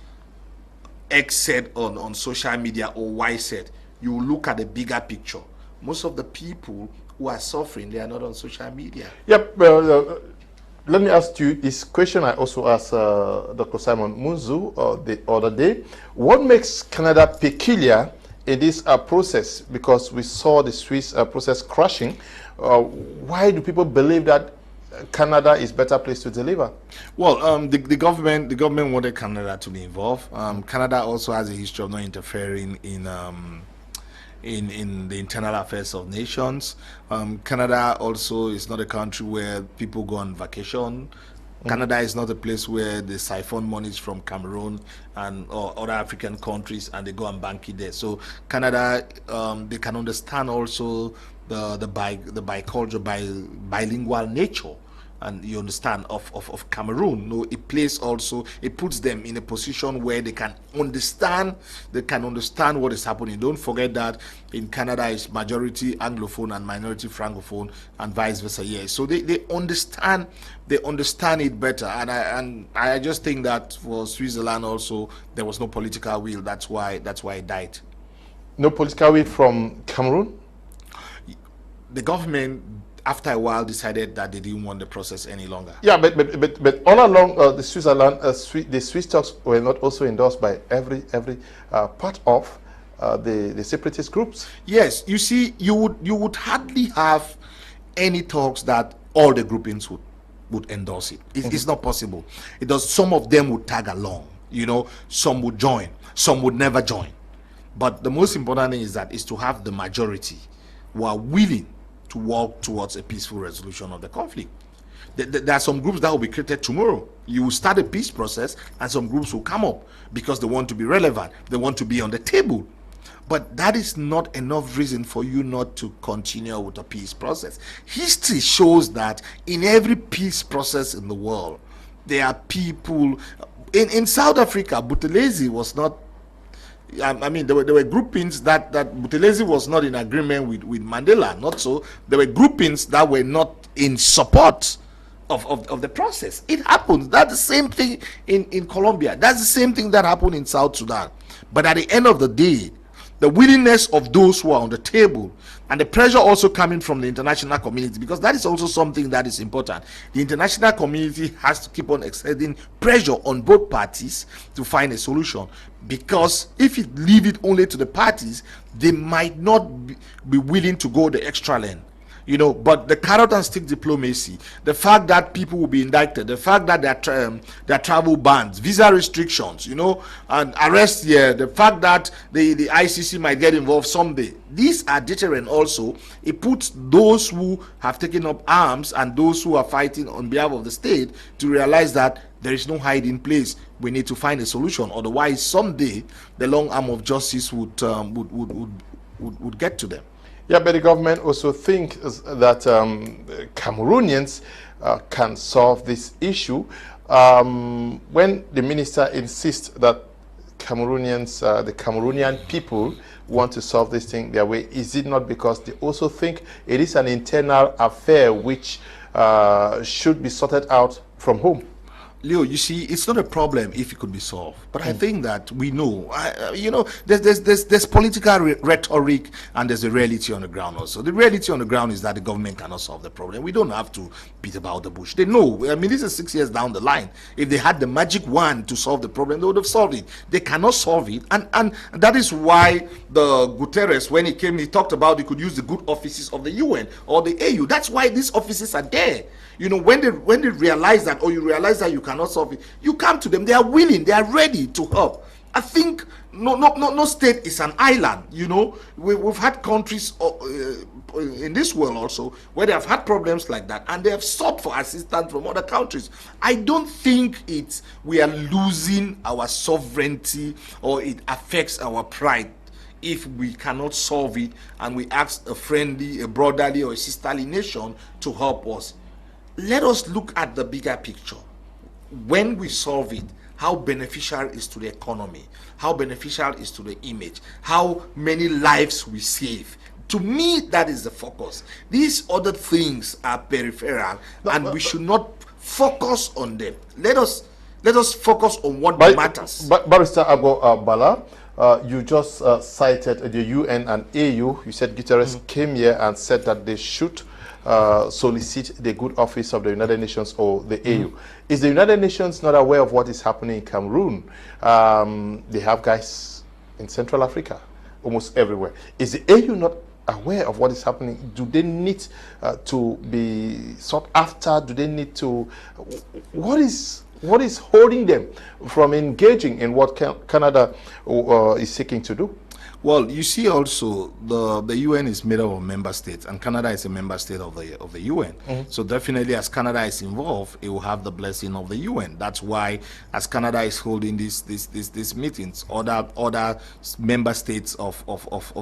S2: X said on social media or Y said. You will look at the bigger picture. Most of the people who are suffering, they are not on social media.
S1: Yep. Let me ask you this question. I also asked Dr. Simon Munzu the other day. What makes Canada peculiar in this process? Because we saw the Swiss process crashing. Why do people believe that Canada is a better place to deliver?
S2: Well, the government wanted Canada to be involved. Canada also has a history of not interfering in the internal affairs of nations. Canada also is not a country where people go on vacation. Canada is not a place where they siphon monies from Cameroon and or other African countries and they go and bank it there. So Canada, they can understand also the bicultural, bilingual nature, and you understand of Cameroon. No, it puts them in a position where they can understand what is happening. Don't forget that in Canada it's majority Anglophone and minority Francophone and vice versa. Yes, so they understand it better, and I just think that for Switzerland also there was no political will. That's why it died.
S1: No political will from Cameroon?
S2: The government, after a while, decided that they didn't want the process any longer.
S1: Yeah, but all along the Switzerland, the Swiss talks were not also endorsed by every part of the separatist groups.
S2: Yes, you see, you would hardly have any talks that all the groupings would endorse it. It's not possible. It does. Some of them would tag along. You know, some would join, some would never join. But the most important thing is to have the majority who are willing to work towards a peaceful resolution of the conflict. There are some groups that will be created tomorrow. You will start a peace process, and some groups will come up because they want to be relevant. They want to be on the table. But that is not enough reason for you not to continue with the peace process. History shows that in every peace process in the world, there are people. In South Africa, Buthelezi was not. I mean, there were groupings that Buthelezi was not in agreement with Mandela. Not so. There were groupings that were not in support of the process. It happens. That's the same thing in Colombia. That's the same thing that happened in South Sudan. But at the end of the day, the willingness of those who are on the table, and the pressure also coming from the international community, because that is also something that is important. The international community has to keep on exerting pressure on both parties to find a solution, because if you leave it only to the parties, they might not be willing to go the extra length. You know, but the carrot and stick diplomacy, the fact that people will be indicted, the fact that there are travel bans, visa restrictions, you know, and arrest here, the fact that the ICC might get involved someday, these are deterrent also. It puts those who have taken up arms and those who are fighting on behalf of the state to realize that there is no hiding place. We need to find a solution. Otherwise, someday the long arm of justice would get to them.
S1: Yeah, but the government also think that Cameroonians can solve this issue. When the minister insists that Cameroonians, the Cameroonian people want to solve this thing their way, is it not because they also think it is an internal affair which should be sorted out from home?
S2: Leo, you see, it's not a problem if it could be solved, but I think that we know, you know, there's political rhetoric and there's a reality on the ground also. The reality on the ground is that the government cannot solve the problem. We don't have to beat about the bush. They know. I mean, this is 6 years down the line. If they had the magic wand to solve the problem, they would have solved it. They cannot solve it, and that is why the Guterres, when he came, he talked about he could use the good offices of the UN or the AU. That's why these offices are there. You know, when they realize that, or you realize that you cannot solve it, you come to them. They are willing, they are ready to help. I think no state is an island. You know, we've had countries in this world also where they have had problems like that, and they have sought for assistance from other countries. I don't think we are losing our sovereignty or it affects our pride if we cannot solve it and we ask a friendly, a brotherly, or a sisterly nation to help us. Let us look at the bigger picture. When we solve it, how beneficial is to the economy, how beneficial is to the image, how many lives we save. To me, that is the focus. These other things are peripheral, and we should not focus on them. Let us focus on what matters.
S1: Barrister AGBOR, BALLA, you just cited the UN and AU. You said Guterres came here and said that they should solicit the good office of the United Nations or the AU. Is the United Nations not aware of what is happening in Cameroon? They have guys in Central Africa, almost everywhere. Is the AU not aware of what is happening? Do they need to be sought after? Do they need to... What is holding them from engaging in what Canada is seeking to do?
S2: Well, you see also the UN is made up of member states, and Canada is a member state of the UN. So definitely, as Canada is involved, it will have the blessing of the UN. That's why, as Canada is holding these meetings, other member states of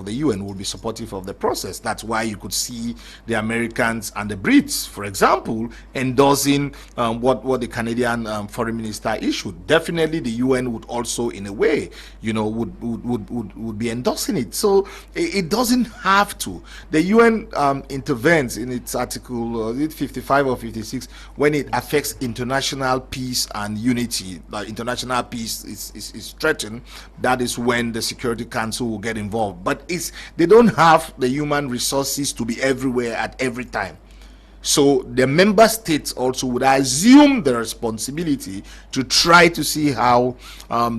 S2: the UN will be supportive of the process. That's why you could see the Americans and the Brits, for example, endorsing what the Canadian foreign minister issued. Definitely, the UN would also, in a way, you know, would be endorsing endorsing it. So it doesn't have to. The UN intervenes in its article 55 or 56 when it affects international peace and unity. Like international peace is threatened. That is when the Security Council will get involved. But they don't have the human resources to be everywhere at every time. So the member states also would assume the responsibility to try to see how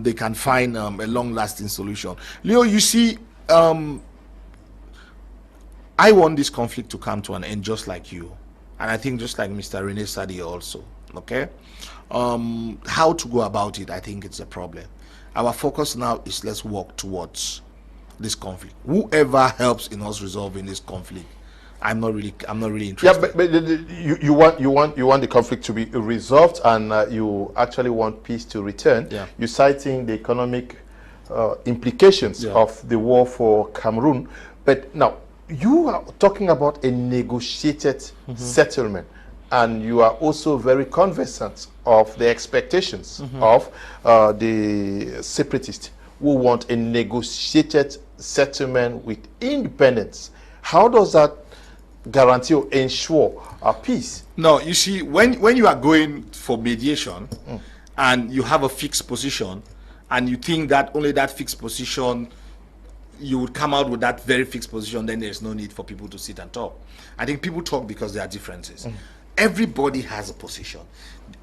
S2: they can find a long-lasting solution. Leo, you see, I want this conflict to come to an end just like you. And I think just like Mr. Rene Sadi also, okay? How to go about it, I think it's a problem. Our focus now is let's work towards this conflict. Whoever helps in us resolving this conflict, I'm not really interested.
S1: Yeah, but you want the conflict to be resolved, and you actually want peace to return.
S2: Yeah.
S1: You're citing the economic implications of the war for Cameroon, but now you are talking about a negotiated settlement, and you are also very conversant of the expectations of the separatists who want a negotiated settlement with independence. How does that guarantee or ensure a peace?
S2: No, you see, when you are going for mediation and you have a fixed position and you think that only that fixed position, you would come out with that very fixed position, then there's no need for people to sit and talk. I think people talk because there are differences. Everybody has a position.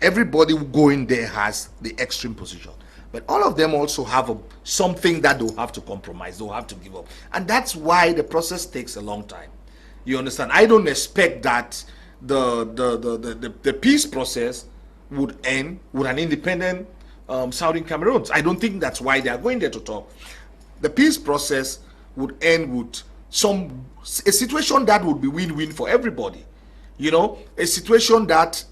S2: Everybody going there has the extreme position. But all of them also have something that they'll have to compromise, they'll have to give up. And that's why the process takes a long time. You understand? I don't expect that the peace process would end with an independent Southern Cameroon. I don't think that's why they are going there to talk. The peace process would end with a situation that would be win-win for everybody. You know, a situation that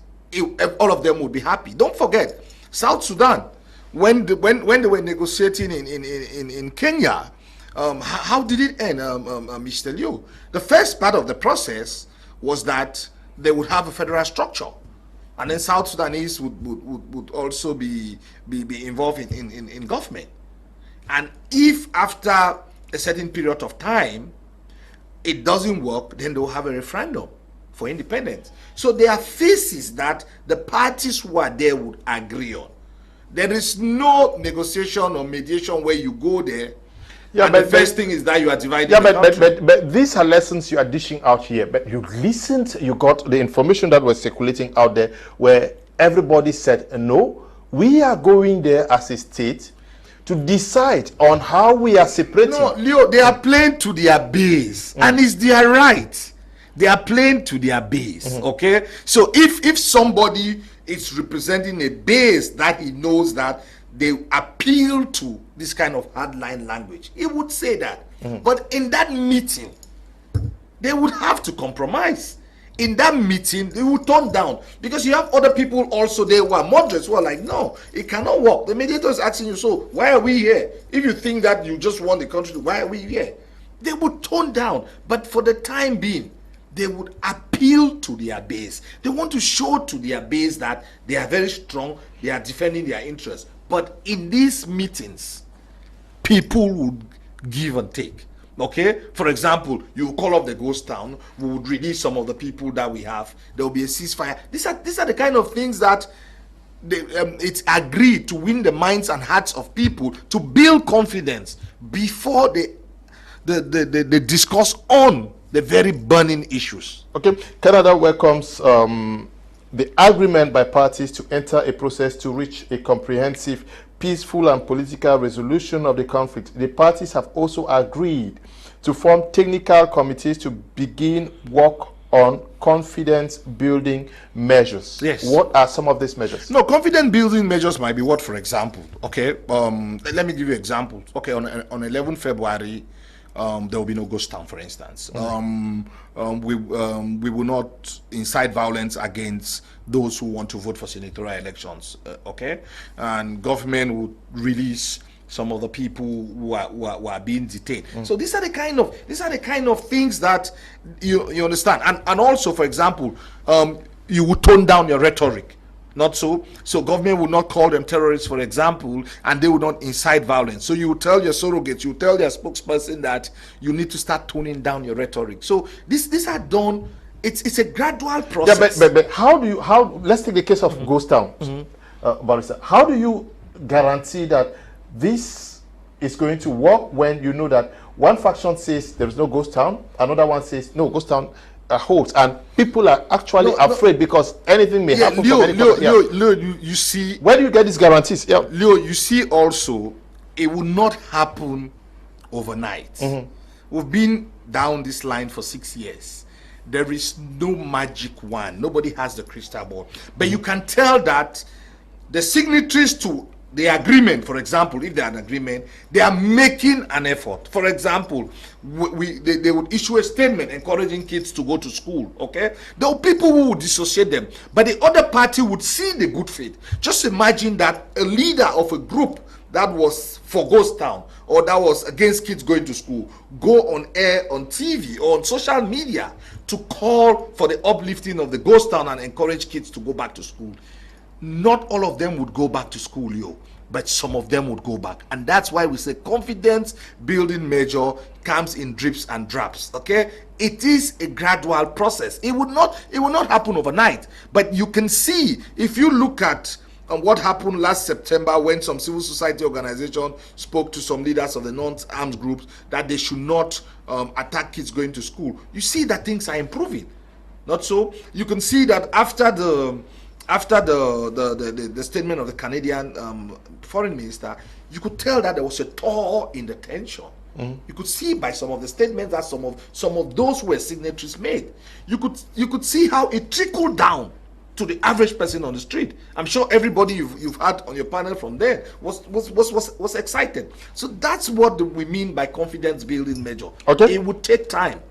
S2: all of them would be happy. Don't forget, South Sudan, when they were negotiating in Kenya, how did it end, Mr. Liu? The first part of the process was that they would have a federal structure, and then South Sudanese would also be involved in government. And if after a certain period of time it doesn't work, then they'll have a referendum for independence. So there are phases that the parties who are there would agree on. There is no negotiation or mediation where you go there. Yeah, and but the first thing is that you are dividing.
S1: Yeah, but these are lessons you are dishing out here. But you listened, you got the information that was circulating out there, where everybody said, no, we are going there as a state to decide on how we are separating.
S2: No, Leo, they are playing to their base, and it's their right. They are playing to their base. Okay, so if somebody is representing a base that he knows that they appeal to this kind of hardline language, he would say that. But in that meeting, they would have to compromise. In that meeting, they would turn down, because you have other people also there who are moderates who are like, no, it cannot work. The mediator is asking you, so why are we here? If you think that you just want the country to, why are we here? They would turn down. But for the time being, they would appeal to their base. They want to show to their base that they are very strong, they are defending their interests. But in these meetings, people would give and take. Okay, for example, you call up the ghost town, we would release some of the people that we have, there will be a ceasefire. These are the kind of things that it's agreed to win the minds and hearts of people, to build confidence before they discuss on the very burning issues.
S1: Okay, Canada welcomes the agreement by parties to enter a process to reach a comprehensive, peaceful and political resolution of the conflict. The parties have also agreed to form technical committees to begin work on confidence building measures.
S2: Yes.
S1: What are some of these measures?
S2: No, confidence building measures might be what, for example, okay, let me give you examples. Okay, on 11 February, there will be no ghost town, for instance. We will not incite violence against those who want to vote for senatorial elections. Okay, and government would release some of the people who are being detained. So these are the kind of things that you understand. And also, for example, you would tone down your rhetoric. Not so. So government would not call them terrorists, for example, and they would not incite violence. So you would tell your surrogates, you would tell their spokesperson that you need to start toning down your rhetoric. So these are done. It's a gradual process.
S1: Yeah, but let's take the case of Ghost Town, Barrister. How do you guarantee that this is going to work when you know that one faction says there is no Ghost Town, another one says no, Ghost Town holds, and people are actually afraid because anything may happen.
S2: Leo, you see,
S1: where do you get these guarantees? Yeah,
S2: Leo, you see also, it will not happen overnight. We've been down this line for 6 years. There is no magic wand. Nobody has the crystal ball. But you can tell that the signatories to the agreement, for example, if they are an agreement, they are making an effort. For example, they would issue a statement encouraging kids to go to school, okay? There are people who would dissociate them, but the other party would see the good faith. Just imagine that a leader of a group that was for Ghost Town or that was against kids going to school go on air, on TV or on social media to call for the uplifting of the Ghost Town and encourage kids to go back to school. Not all of them would go back to school, but some of them would go back. And that's why we say confidence building measure comes in drips and drops, okay? It is a gradual process. It will not happen overnight. But you can see, if you look at what happened last September when some civil society organization spoke to some leaders of the non-armed groups that they should not attack kids going to school, you see that things are improving. Not so? You can see that after the statement of the Canadian foreign minister, you could tell that there was a thaw in the tension. You could see by some of the statements that some of those who were signatories made. You could see how it trickled down to the average person on the street. I'm sure everybody you've had on your panel from there was excited. So that's what we mean by confidence building measure.
S1: Okay.
S2: It would take time.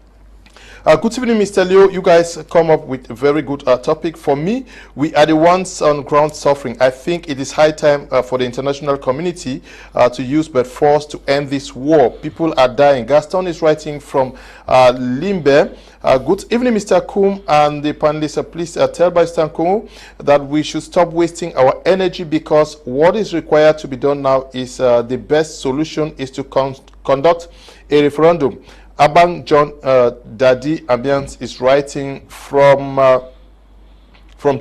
S1: Good evening, Mr. Leo. You guys come up with a very good topic. For me, we are the ones on ground suffering. I think it is high time for the international community to use but force to end this war. People are dying. Gaston is writing from Limbe. Good evening, Mr. Kum and the panelists. Please tell Barrister Kum that we should stop wasting our energy because what is required to be done now is the best solution is to conduct a referendum. Abang John Daddy Ambiance is writing from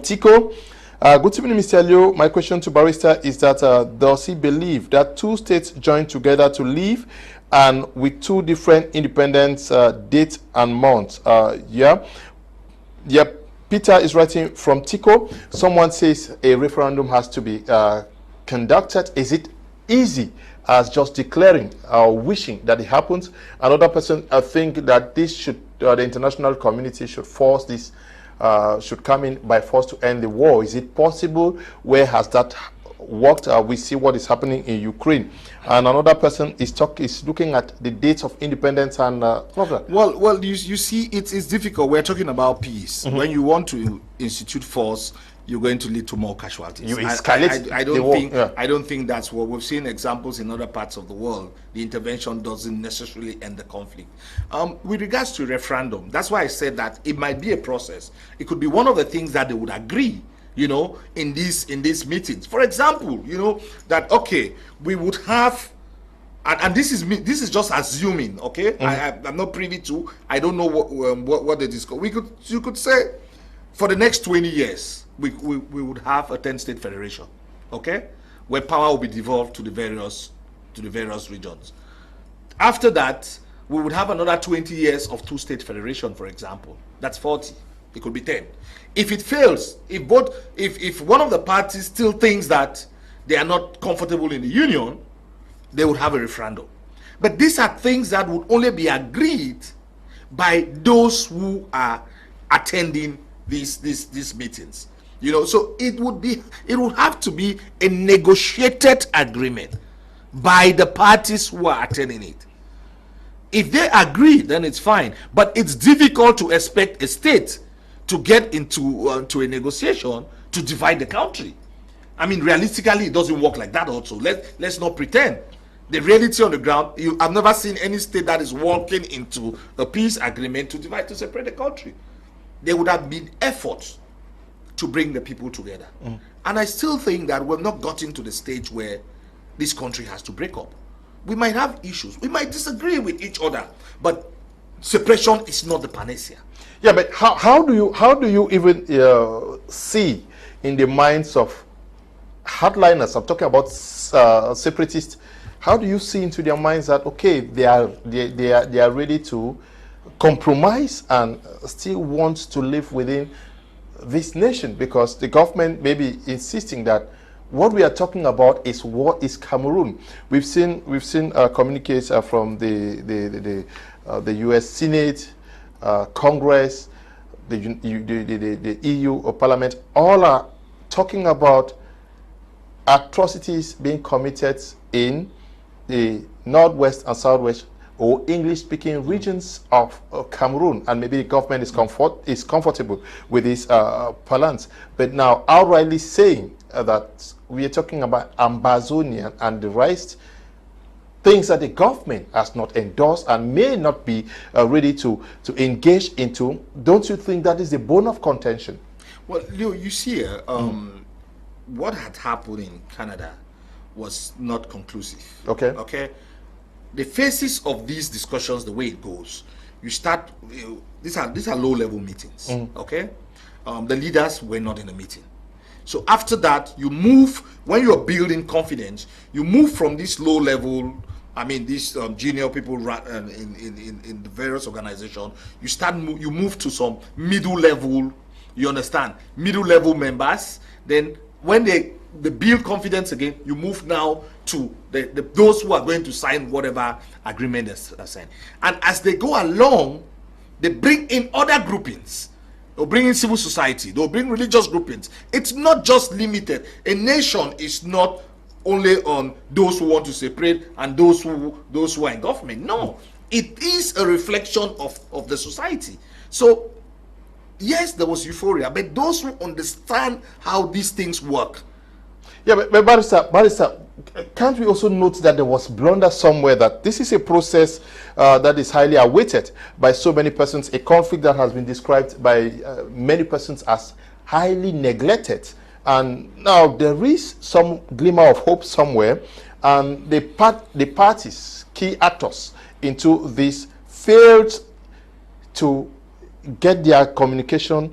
S1: Tico. Good evening, Mr. Leo. My question to Barrister is that does he believe that two states join together to live and with two different independence dates and months? Peter is writing from Tico. Someone says a referendum has to be conducted. Is it easy as just declaring or wishing that it happens? Another person think that this should the international community should force this should come in by force to end the war. Is it possible? Where has that worked? We see what is happening in Ukraine. And another person is looking at the dates of independence and
S2: well you see it's difficult. We're talking about peace. When you want to institute force, you're going to lead to more casualties.
S1: You escalate.
S2: I don't think that's what we've seen. Examples in other parts of the world. The intervention doesn't necessarily end the conflict. With regards to referendum, that's why I said that it might be a process. It could be one of the things that they would agree, in these meetings. For example, that okay, we would have. And this is just assuming, okay? I'm not privy to. I don't know what they discuss. You could say, for the next 20 years. We would have a 10-state federation, okay, where power will be devolved to the various regions. After that, we would have another 20 years of two-state federation, for example. That's 40. It could be 10. If it fails, if one of the parties still thinks that they are not comfortable in the union, they would have a referendum. But these are things that would only be agreed by those who are attending these meetings. So it would have to be a negotiated agreement by the parties who are attending it. If they agree, then it's fine. But it's difficult to expect a state to get into a negotiation to divide the country. I mean, realistically, it doesn't work like that. Also, let's not pretend. The reality on the ground, I've never seen any state that is walking into a peace agreement to separate the country. There would have been efforts to bring the people together. And I still think that we've not gotten to the stage where this country has to break up. We might have issues, we might disagree with each other, but separation is not the panacea.
S1: Yeah, but how do you even see in the minds of hardliners, I'm talking about separatists, how do you see into their minds that okay, they are ready to compromise and still want to live within this nation, because the government may be insisting that what we are talking about is what is Cameroon. We've seen communiques from the U.S. Senate, Congress, the EU or Parliament. All are talking about atrocities being committed in the northwest and southwest or English-speaking regions of Cameroon, and maybe the government is comfortable with this balance. But now outrightly saying that we are talking about Ambazonia and the rest, things that the government has not endorsed and may not be ready to engage into, don't you think that is the bone of contention?
S2: Well, Leo, you see, what had happened in Canada was not conclusive.
S1: Okay.
S2: Okay. The phases of these discussions, the way it goes, you start. These are low-level meetings. Okay. The leaders were not in the meeting. So after that, you move, when you're building confidence, you move from this low level, I mean, these junior people in the various organizations, you move to some middle level, you understand, middle level members. Then when they build confidence again, you move now to those who are going to sign whatever agreement they're signed. And as they go along, they bring in other groupings. They'll bring in civil society. They'll bring religious groupings. It's not just limited. A nation is not only on those who want to separate and those who are in government. No, it is a reflection of the society. So yes, there was euphoria, but those who understand how these things work.
S1: Yeah, but Barrister, can't we also note that there was blunder somewhere, that this is a process that is highly awaited by so many persons, a conflict that has been described by many persons as highly neglected. And now there is some glimmer of hope somewhere, and the parties, key actors into this, failed to get their communication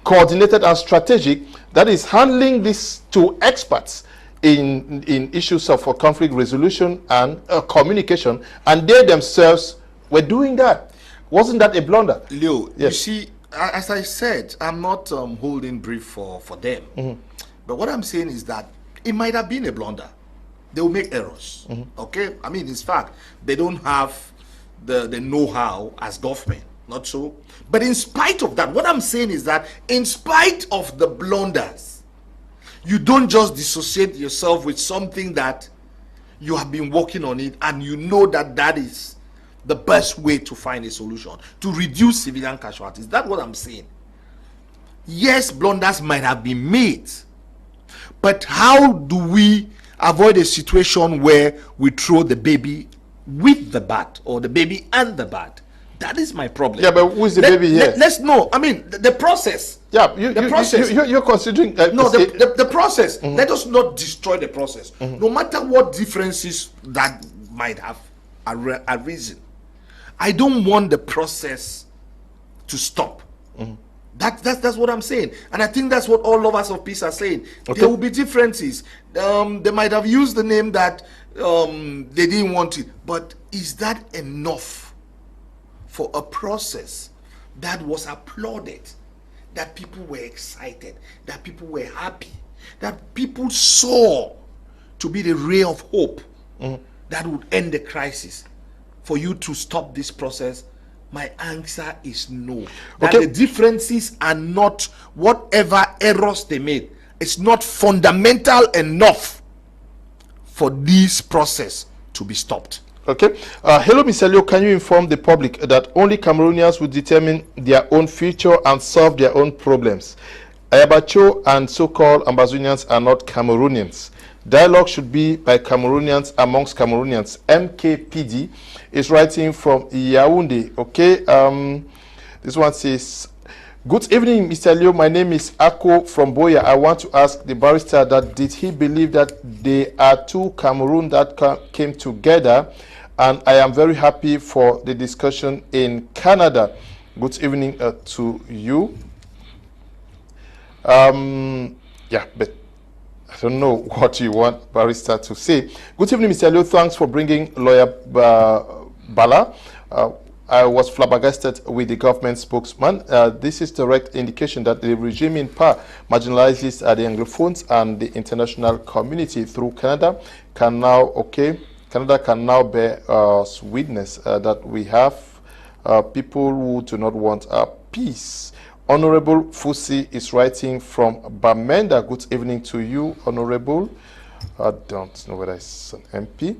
S1: coordinated and strategic, that is handling this to experts in issues of conflict resolution and communication, and they themselves were doing that. Wasn't that a blunder?
S2: Leo, yes. You see, as I said, I'm not holding brief for them. But what I'm saying is that it might have been a blunder. They will make errors. Okay? I mean, in fact, they don't have the know-how as government. Not so. But in spite of that, what I'm saying is that in spite of the blunders, you don't just dissociate yourself with something that you have been working on it and you know that that is the best way to find a solution, to reduce civilian casualties. That's what I'm saying. Yes, blunders might have been made, but how do we avoid a situation where we throw the baby with the bat, or the baby and the bat? That is my problem.
S1: Yeah, but who is the baby here?
S2: Let's know. I mean, the process.
S1: Yeah, you're considering...
S2: no, the process. Let us not destroy the process. No matter what differences that might have arisen. I don't want the process to stop. That's what I'm saying. And I think that's what all lovers of peace are saying. Okay. There will be differences. They might have used the name that they didn't want it. But is that enough for a process that was applauded, that people were excited, that people were happy, that people saw to be the ray of hope that would end the crisis? For you to stop this process, my answer is no. That the differences are not, whatever errors they made, it's not fundamental enough for this process to be stopped.
S1: Okay. Hello, Mr. Leo. Can you inform the public that only Cameroonians will determine their own future and solve their own problems? Ayabacho and so-called Ambazonians are not Cameroonians. Dialogue should be by Cameroonians amongst Cameroonians. MKPD is writing from Yaoundé. Okay. This one says, Good evening, Mr. Leo. My name is Ako from Boya. I want to ask the barrister that did he believe that there are two Cameroon that came together, and I am very happy for the discussion in Canada. Good evening to you. Yeah, but I don't know what you want barrister to say. Good evening, Mr. Leo. Thanks for bringing lawyer BALLA. I was flabbergasted with the government spokesman. This is direct indication that the regime in power marginalizes the Anglophones and the international community through Canada can now, Canada can now bear us witness that we have people who do not want peace. Honorable Fusi is writing from Bamenda. Good evening to you, Honorable. I don't know whether it's an MP.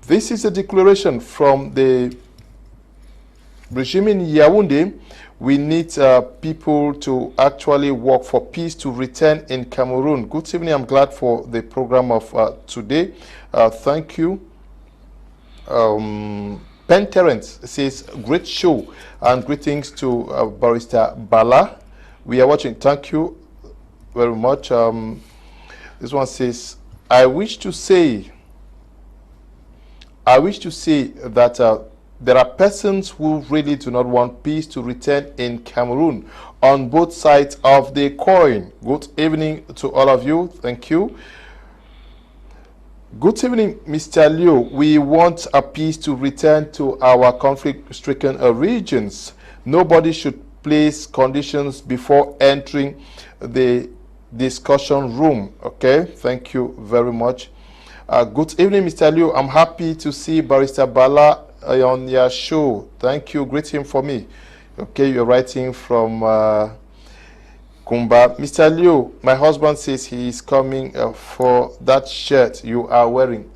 S1: This is a declaration from the regime in Yaoundé. We need people to actually work for peace to return in Cameroon. Good evening. I'm glad for the program of today. Thank you. Ben Terrence says, great show and greetings to Barrister BALLA. We are watching. Thank you very much. This one says, I wish to say that there are persons who really do not want peace to return in Cameroon on both sides of the coin. Good evening to all of you. Thank you. Good evening, Mr. Liu. We want a peace to return to our conflict-stricken regions. Nobody should place conditions before entering the discussion room. Okay, thank you very much. Good evening, Mr. Liu. I'm happy to see Barrister BALLA on your show. Thank you. Greet him for me. Okay, you're writing from Kumba. Mr. Liu, my husband says he is coming for that shirt you are wearing.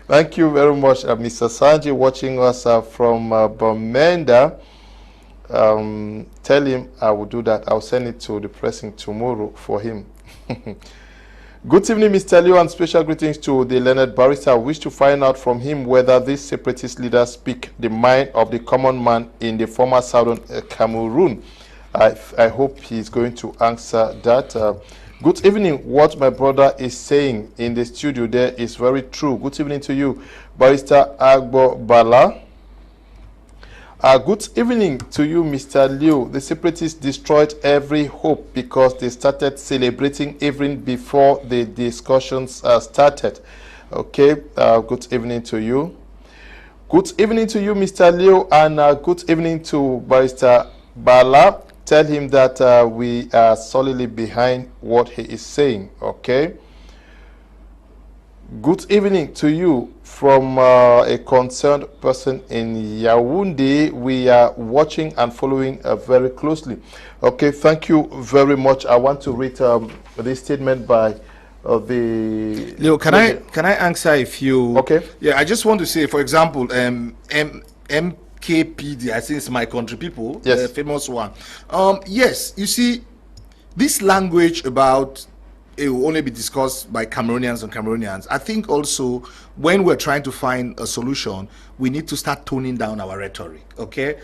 S1: Thank you very much, Mr. Sanji, watching us from Bamenda. Tell him I will do that. I'll send it to the pressing tomorrow for him. Good evening, Mr. Leo, and special greetings to the Leonard barrister. I wish to find out from him whether these separatist leaders speak the mind of the common man in the former southern Cameroon. I hope he's going to answer that. Good evening. What my brother is saying in the studio there is very true. Good evening to you, Barrister AGBOR BALLA. Good evening to you, Mr. Liu. The separatists destroyed every hope because they started celebrating even before the discussions started. Okay, good evening to you. Good evening to you, Mr. Liu, and good evening to Barrister BALLA. Tell him that we are solidly behind what he is saying, okay? Good evening to you from a concerned person in Yaoundé. We are watching and following very closely. Okay, thank you very much. I want to read this statement by the...
S2: Leo, can I answer a few?
S1: Okay.
S2: Yeah, I just want to say, for example, MKPD, I think it's My Country People,
S1: yes,
S2: the famous one. Yes, you see, this language about it will only be discussed by Cameroonians and Cameroonians. I think also when we're trying to find a solution, we need to start toning down our rhetoric, okay?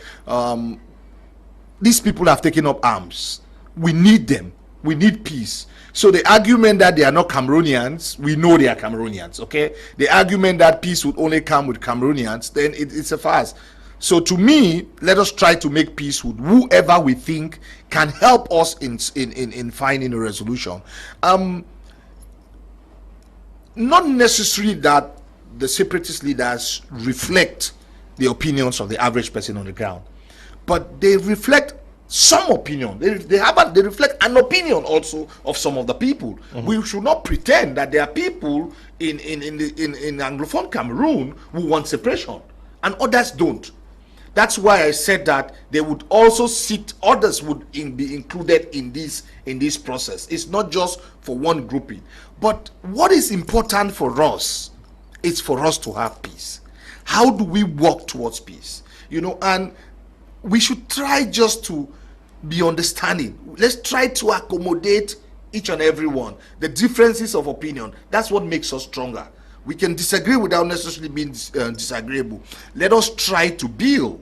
S2: These people have taken up arms. We need them. We need peace. So the argument that they are not Cameroonians, we know they are Cameroonians, okay? The argument that peace would only come with Cameroonians, then it's a farce. So to me, let us try to make peace with whoever we think can help us in finding a resolution. Not necessarily that the separatist leaders reflect the opinions of the average person on the ground, but they reflect some opinion. They reflect an opinion also of some of the people. Mm-hmm. We should not pretend that there are people in Anglophone Cameroon who want separation and others don't. That's why I said that they would also others would be included in this process. It's not just for one grouping. But what is important for us is for us to have peace. How do we work towards peace? You know, and we should try just to be understanding. Let's try to accommodate each and every one. The differences of opinion, that's what makes us stronger. We can disagree without necessarily being disagreeable. Let us try to build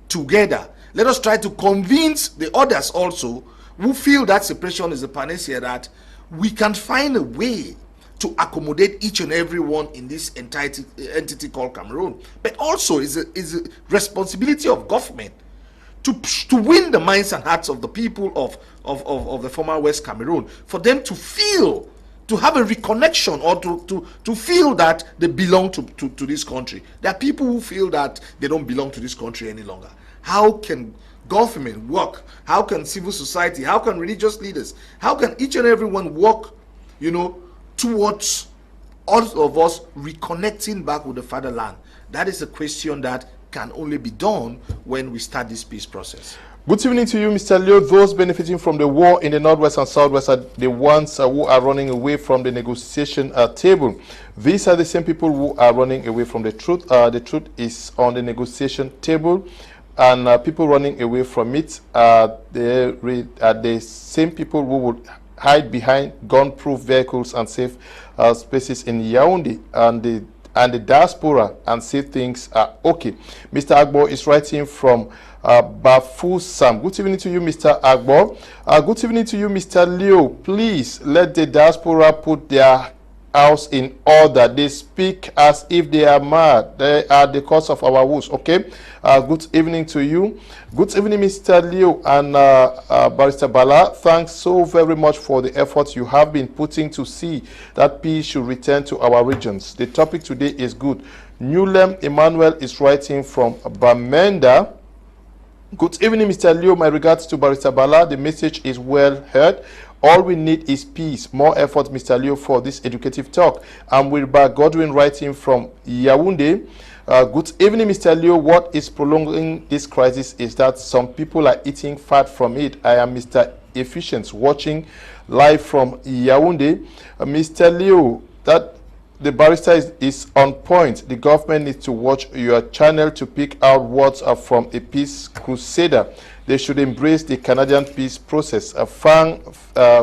S2: together Let us try to convince the others also who feel that separation is a panacea, that we can find a way to accommodate each and every one in this entity called Cameroon. But also is a responsibility of government to win the minds and hearts of the people of the former West Cameroon, for them to feel, to have a reconnection, or to feel that they belong to this country. There are people who feel that they don't belong to this country any longer. How can government work? How can civil society? How can religious leaders? How can each and everyone work, towards all of us reconnecting back with the fatherland? That is a question that can only be done when we start this peace process.
S1: Good evening to you, Mr. Leo. Those benefiting from the war in the northwest and southwest are the ones who are running away from the negotiation table. These are the same people who are running away from the truth. The truth is on the negotiation table, and people running away from it are the same people who would hide behind gun-proof vehicles and safe spaces in Yaoundé and the diaspora and say things are okay. Mr. AGBOR is writing from Bafusam. Good evening to you, Mr. AGBOR. Good evening to you, Mr. Leo. Please let the diaspora put their house in order. They speak as if they are mad. They are the cause of our woes. Okay. Good evening to you. Good evening, Mr. Leo and Barrister Balla. Thanks so very much for the efforts you have been putting to see that peace should return to our regions. The topic today is good. Newlem Emmanuel is writing from Bamenda. Good evening, Mr. Leo. My regards to Barrister Balla. The message is well heard. All we need is peace. More effort, Mr. Leo, for this educative talk. I'm Wilbur Godwin writing from Yaoundé. Good evening, Mr. Leo. What is prolonging this crisis is that some people are eating fat from it. I am Mr. Efficient watching live from Yaoundé. Mr. Leo, that the barrister is on point. The government needs to watch your channel to pick out words from a peace crusader. They should embrace the Canadian peace process. Fang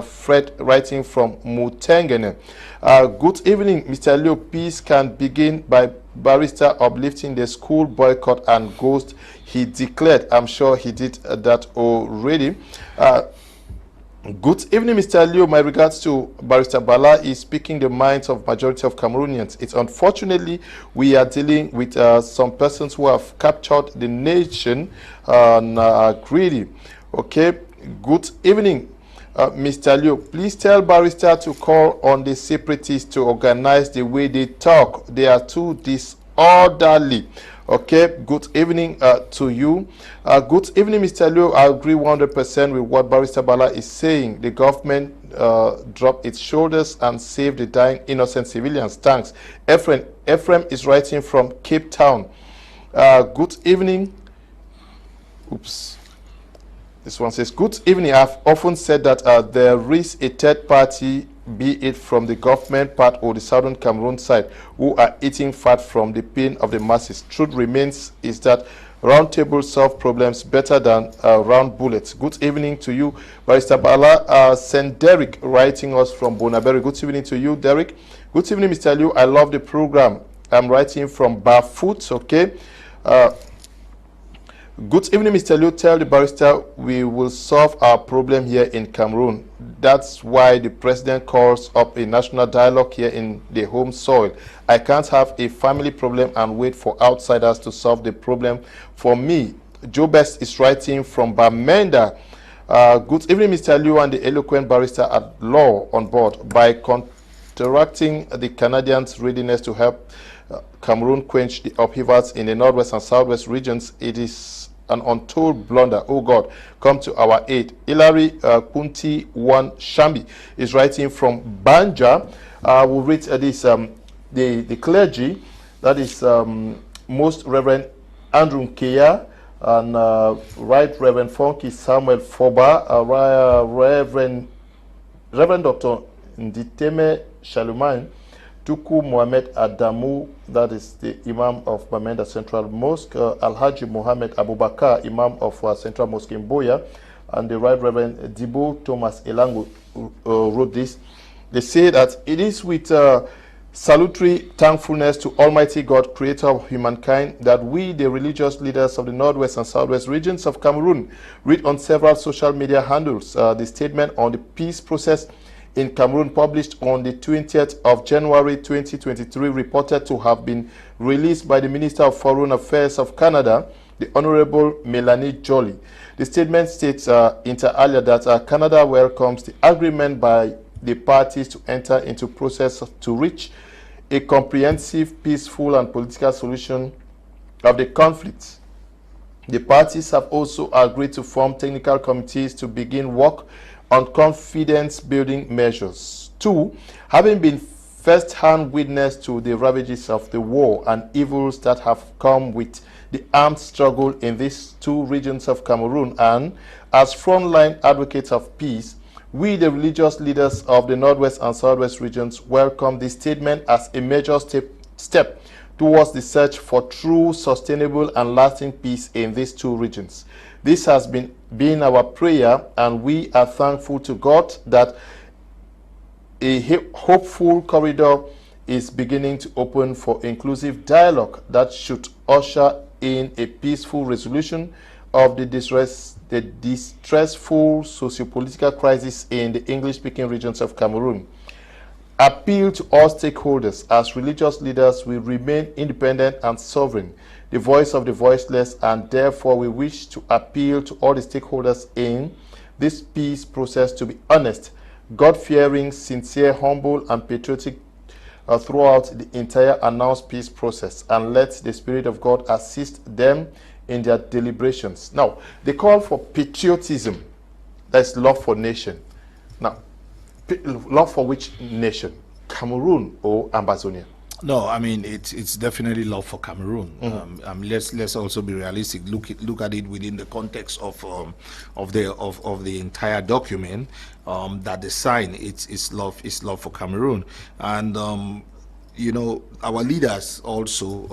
S1: Fred writing from Mutengene. Good evening, Mr. Leo. Peace can begin by barrister uplifting the school boycott and ghost he declared. I'm sure he did that already. Good evening, Mr. Leo. My regards to Barrister Balla is speaking the minds of majority of Cameroonians. It's unfortunately we are dealing with some persons who have captured the nation and are greedy. Okay. Good evening, Mr. Leo. Please tell Barrister to call on the separatists to organize the way they talk. They are too disorderly. Okay, good evening to you. Good evening, Mr. Leo. I agree 100% with what Barrister Balla is saying. The government drop its shoulders and save the dying innocent civilians. Thanks. Ephraim is writing from Cape Town. Good evening. Oops. This one says, good evening. I've often said that there is a third party, be it from the government part or the southern Cameroon side, who are eating fat from the pain of the masses. Truth remains is that round tables solve problems better than round bullets. Good evening to you, Barrister Balla. St. Derek writing us from Bonaberry. Good evening to you, Derek. Good evening, Mr. Liu. I love the program. I'm writing from Barefoot. Okay. Good evening, Mr. Liu. Tell the barrister we will solve our problem here in Cameroon. That's why the president calls up a national dialogue here in the home soil. I can't have a family problem and wait for outsiders to solve the problem for me. Joe Best is writing from Bamenda. Good evening, Mr. Liu and the eloquent barrister at law on board. By counteracting the Canadians' readiness to help Cameroon quench the upheavals in the northwest and southwest regions, it is an untold blunder. Oh God, come to our aid. Hilary Kunti Wan Shambi is writing from Banja. We'll read this, the clergy, that is Most Reverend Andrew Nkea and Right Reverend Funky Samuel Foba, Reverend Dr. Nditeme Shalumain, Tuku Mohamed Adamu, that is the Imam of Bamenda Central Mosque, Alhaji Mohamed Abubakar, Imam of Central Mosque in Boya, and the Right Reverend Dibo Thomas Elango wrote this. They say that it is with Salutary thankfulness to Almighty God, creator of humankind, that we, the religious leaders of the Northwest and Southwest regions of Cameroon, read on several social media handles the statement on the peace process in Cameroon published on the 20th of January 2023 reported to have been released by the Minister of Foreign Affairs of Canada, the Honorable Melanie Joly. The statement states inter alia that Canada welcomes the agreement by the parties to enter into process to reach a comprehensive, peaceful and political solution of the conflict. The parties have also agreed to form technical committees to begin work on confidence-building measures. 2. Having been first-hand witness to the ravages of the war and evils that have come with the armed struggle in these two regions of Cameroon, and as frontline advocates of peace, we, the religious leaders of the Northwest and Southwest regions, welcome this statement as a major step towards the search for true, sustainable, and lasting peace in these two regions. This has been our prayer, and we are thankful to God that a hopeful corridor is beginning to open for inclusive dialogue that should usher in a peaceful resolution of the distressful socio-political crisis in the English-speaking regions of Cameroon. Appeal to all stakeholders. As religious leaders, we remain independent and sovereign, the voice of the voiceless, and therefore we wish to appeal to all the stakeholders in this peace process to be honest, God-fearing, sincere, humble, and patriotic throughout the entire announced peace process, and let the Spirit of God assist them in their deliberations. Now, they call for patriotism. That's love for nation. Now, love for which nation? Cameroon or Ambazonia?
S2: No, I mean it's definitely love for Cameroon. Let's also be realistic. Look at it within the context of the entire document that they sign. It's love for Cameroon, and you know, our leaders also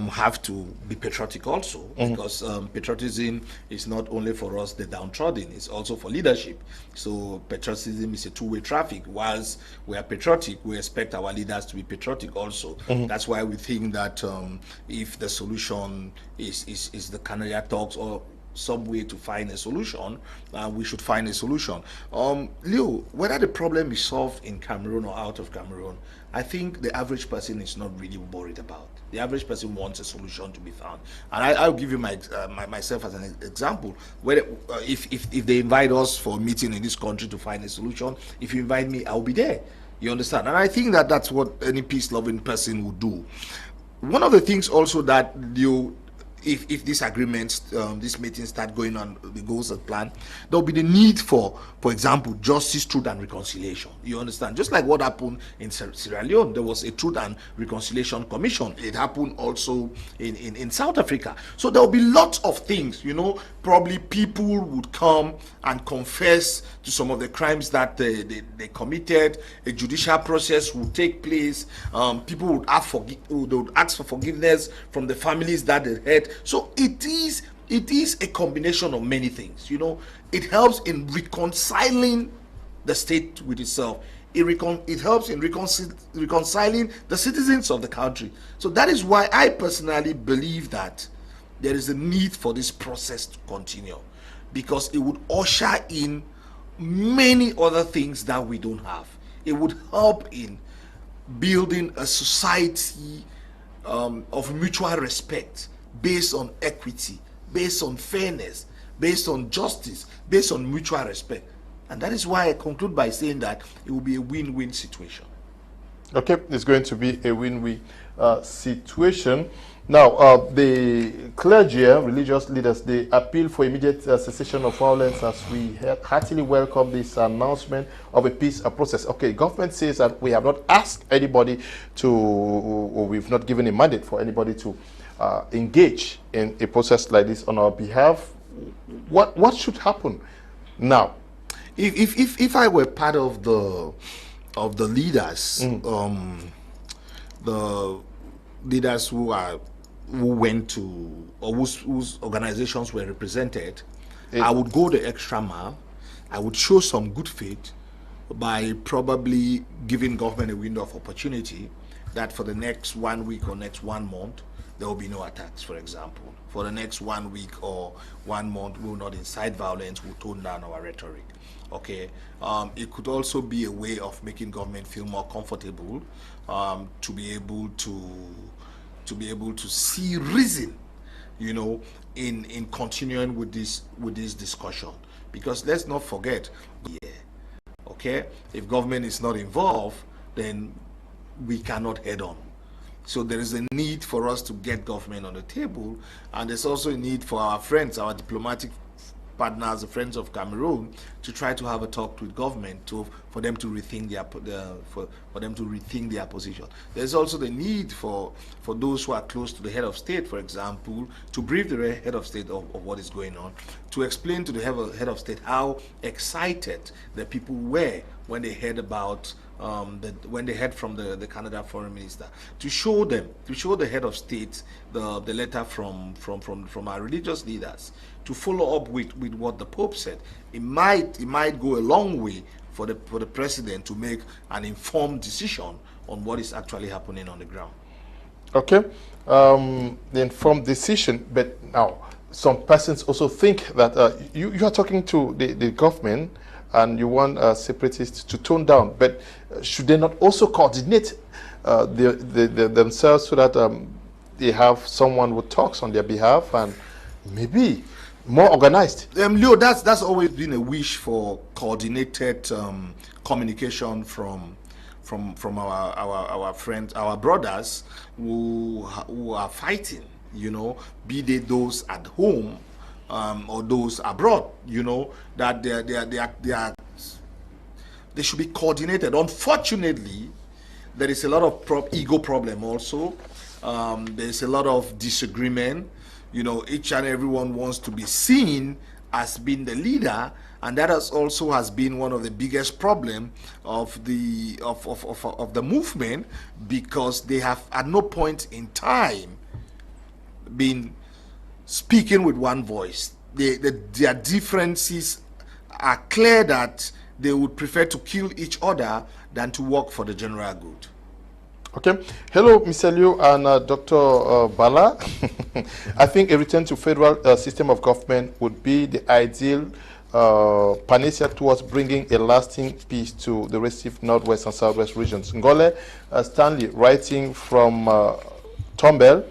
S2: have to be patriotic also, because patriotism is not only for us the downtrodden, it's also for leadership. So patriotism is a two-way traffic. Whilst we are patriotic, we expect our leaders to be patriotic also. That's why we think that if the solution is the Canada talks or some way to find a solution, we should find a solution. Leo, whether the problem is solved in Cameroon or out of Cameroon, I think the average person is not really worried about. The average person wants a solution to be found, and I'll give you myself as an example. Where if they invite us for a meeting in this country to find a solution, if you invite me, I'll be there. You understand? And I think that that's what any peace-loving person would do. One of the things also that if these agreements, these meetings start going on the goals and plan, there'll be the need for example, justice, truth, and reconciliation. You understand? Just like what happened in Sierra Leone, there was a Truth and Reconciliation Commission. It happened also in South Africa. So there'll be lots of things, you know, probably people would come and confess to some of the crimes that they committed. A judicial process would take place. People would ask for forgiveness from the families that they had. So it is a combination of many things, you know. It helps in reconciling the state with itself. It helps in reconciling the citizens of the country. So that is why I personally believe that there is a need for this process to continue, because it would usher in many other things that we don't have. It would help in building a society of mutual respect, based on equity, based on fairness, based on justice, based on mutual respect. And that is why I conclude by saying that it will be a win-win situation.
S1: Okay, it's going to be a win-win situation. Now, the clergy, religious leaders, they appeal for immediate cessation of violence, as we heartily welcome this announcement of a peace process. Okay, government says that we have not asked anybody to, or we've not given a mandate for anybody to engage in a process like this on our behalf. What should happen now?
S2: If I were part of the leaders, the leaders who went to, or whose organizations were represented, I would go the extra mile. I would show some good faith. by probably giving government a window of opportunity that for the next 1 week or next 1 month, there will be no attacks, for example. For the next 1 week or 1 month, we will not incite violence, we'll tone down our rhetoric. Okay, it could also be a way of making government feel more comfortable, to be able to see reason, you know, in continuing with this discussion. Because let's not forget, yeah, okay, if government is not involved, then we cannot head on. So there is a need for us to get government on the table, and there's also a need for our friends, our diplomatic partners, the friends of Cameroon, to try to have a talk with government for them to rethink their position. There's also the need for those who are close to the head of state, for example, to brief the head of state of what is going on, to explain to the head of state how excited the people were when they heard about when they heard from the Canada foreign minister, to show the head of state the letter from our religious leaders, to follow up with what the Pope said. It might go a long way for the president to make an informed decision on what is actually happening on the ground.
S1: Okay, the informed decision, but now some persons also think that you are talking to the government and you want separatists to tone down, but should they not also coordinate themselves so that they have someone who talks on their behalf and maybe more organized?
S2: Leo, that's always been a wish for coordinated communication from our friends, our brothers who are fighting, you know, be they those at home or those abroad, you know, that they should be coordinated. Unfortunately, there is a lot of ego problem also. There's a lot of disagreement. You know, each and everyone wants to be seen as being the leader, and that has been one of the biggest problem of the movement, because they have at no point in time been speaking with one voice. Their differences are clear that they would prefer to kill each other than to work for the general good.
S1: Okay. Hello, Mr. Liu and Dr. Balla. I think a return to federal system of government would be the ideal panacea towards bringing a lasting peace to the respective northwest and southwest regions. Ngole Stanley, writing from Tombel.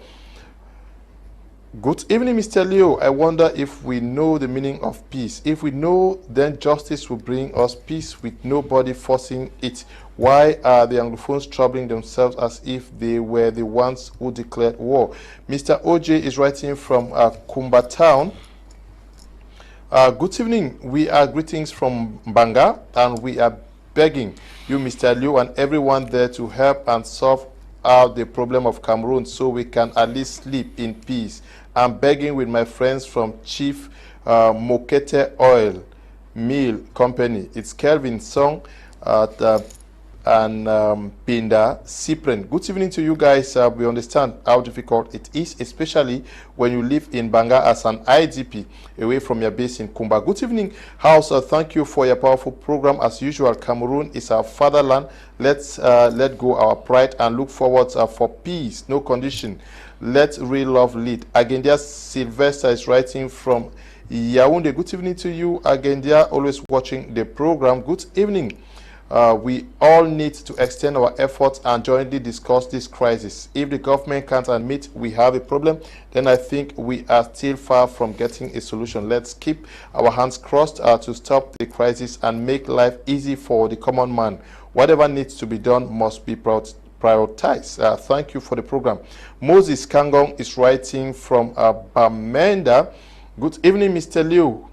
S1: Good evening, Mr. Liu. I wonder if we know the meaning of peace. If we know, then justice will bring us peace with nobody forcing it. Why are the Anglophones troubling themselves as if they were the ones who declared war? Mr. OJ is writing from Kumba Town. Good evening. We are greetings from Banga, and we are begging you, Mr. Liu, and everyone there to help and solve out the problem of Cameroon so we can at least sleep in peace. I'm begging with my friends from Chief Mokete Oil Mill Company. It's Kelvin Song and Pinda Cyprian. Good evening to you guys. We understand how difficult it is, especially when you live in Banga as an IDP away from your base in Kumba. Good evening, House. Thank you for your powerful program. As usual, Cameroon is our fatherland. Let's let go our pride and look forward for peace, no condition. Let real love lead. Agendia Sylvester is writing from Yaoundé. Good evening to you, Agendia, always watching the program. Good evening. We all need to extend our efforts and jointly discuss this crisis. If the government can't admit we have a problem, then I think we are still far from getting a solution. Let's keep our hands crossed to stop the crisis and make life easy for the common man. Whatever needs to be done must be prioritized. Thank you for the program. Moses Kangong is writing from Bamenda. Good evening, Mr. Liu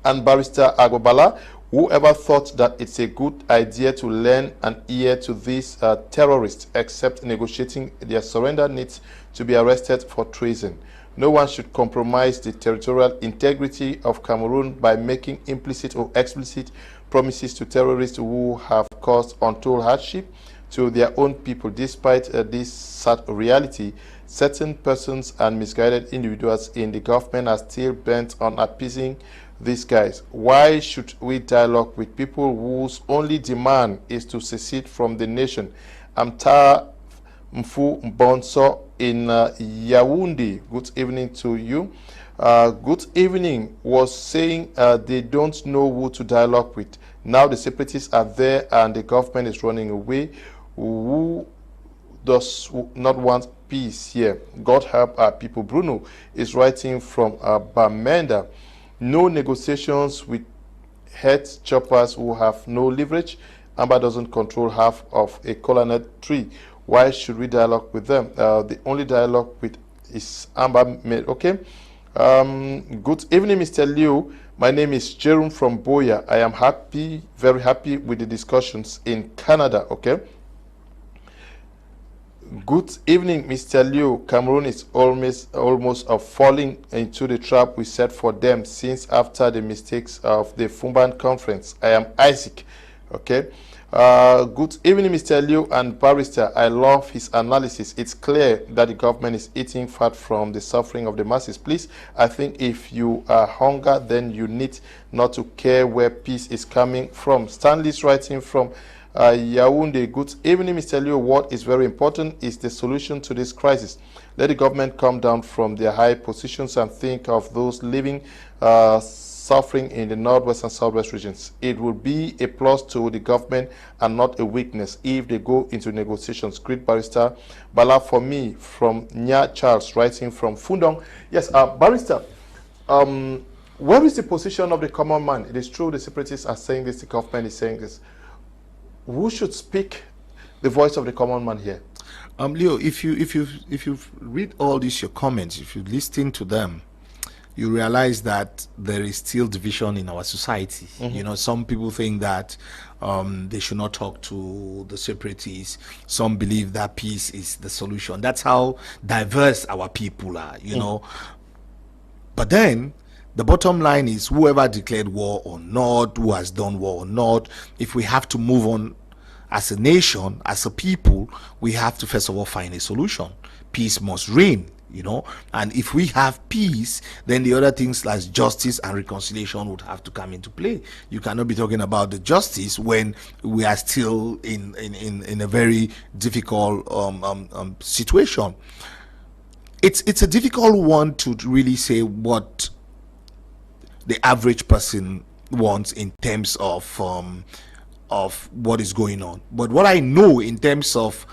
S1: and Barrister Agbobala. Whoever thought that it's a good idea to lend an ear to these terrorists, except negotiating their surrender, needs to be arrested for treason. No one should compromise the territorial integrity of Cameroon by making implicit or explicit promises to terrorists who have caused untold hardship to their own people. Despite this sad reality, certain persons and misguided individuals in the government are still bent on appeasing these guys? Why should we dialogue with people whose only demand is to secede from the nation? I'm Ta Mfu Mbonso in Yaoundé. Good evening to you. Good evening was saying they don't know who to dialogue with. Now the separatists are there and the government is running away. Who does not want peace here? God help our people. Bruno is writing from Bamenda. No negotiations with head choppers who have no leverage. Amber doesn't control half of a coconut tree. Why should we dialogue with them? The only dialogue with is Amber made. Okay. Good evening, Mr. Liu. My name is Jerome from Boya. I am happy, very happy with the discussions in Canada. Okay. Good evening, Mr. Liu. Cameroon is almost falling into the trap we set for them since after the mistakes of the Fumban conference. I am Isaac. Okay. Good evening, Mr. Liu and Barrister. I love his analysis. It's clear that the government is eating fat from the suffering of the masses. Please, I think if you are hunger, then you need not to care where peace is coming from. Stanley's writing from Yaoundé. Good evening, Mr. Liu. What is very important is the solution to this crisis. Let the government come down from their high positions and think of those living suffering in the northwest and southwest regions. It will be a plus to the government and not a weakness if they go into negotiations. Great Barrister Balla for me from Nya Charles, writing from Fundong. Yes, Barrister, where is the position of the common man? It is true the separatists are saying this, the government is saying this. Who should speak the voice of the common man here?
S2: Leo, if you read all these your comments, if you listen to them, you realize that there is still division in our society. You know, some people think that they should not talk to the separatists. Some believe that peace is the solution. That's how diverse our people are, you know. But then the bottom line is, whoever declared war or not, who has done war or not, if we have to move on as a nation, as a people, we have to first of all find a solution. Peace must reign, you know, and if we have peace, then the other things like justice and reconciliation would have to come into play. You cannot be talking about the justice when we are still in a very difficult situation. It's a difficult one to really say what the average person wants in terms of what is going on. But what I know in terms of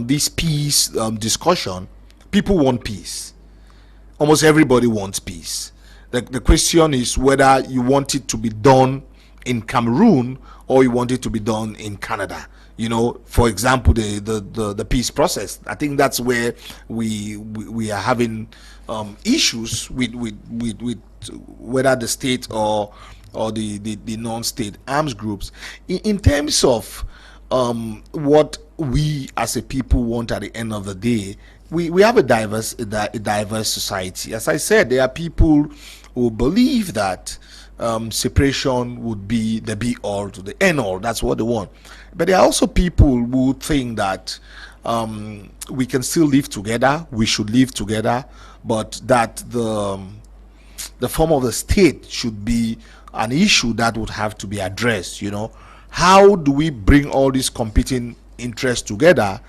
S2: this peace discussion, people want peace. Almost everybody wants peace. The question is whether you want it to be done in Cameroon or you want it to be done in Canada. You know, for example, the peace process. I think that's where we are having issues with whether the state or the non-state arms groups. In terms of what we as a people want at the end of the day, we have a diverse society. As I said, there are people who believe that separation would be the be all to the end all. That's what they want. But there are also people who think that we can still live together, we should live together, but that the form of the state should be an issue that would have to be addressed. You know, how do we bring all these competing interests together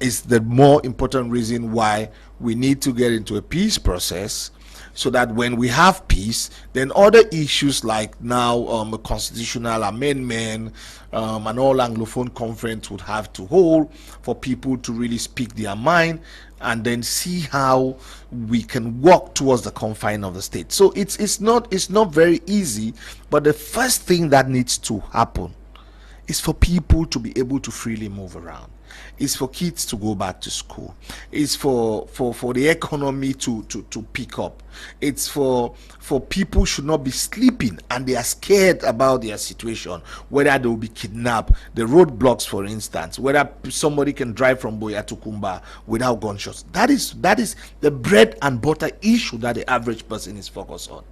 S2: is the more important reason why we need to get into a peace process, so that when we have peace, then other issues like now a constitutional amendment, an all Anglophone conference would have to hold for people to really speak their mind and then see how we can walk towards the confine of the state. So it's not very easy, but the first thing that needs to happen is for people to be able to freely move around. It's for kids to go back to school. It's for the economy to pick up. It's for people should not be sleeping and they are scared about their situation, whether they will be kidnapped, the roadblocks, for instance, whether somebody can drive from Boya to Kumba without gunshots. That is the bread and butter issue that the average person is focused on,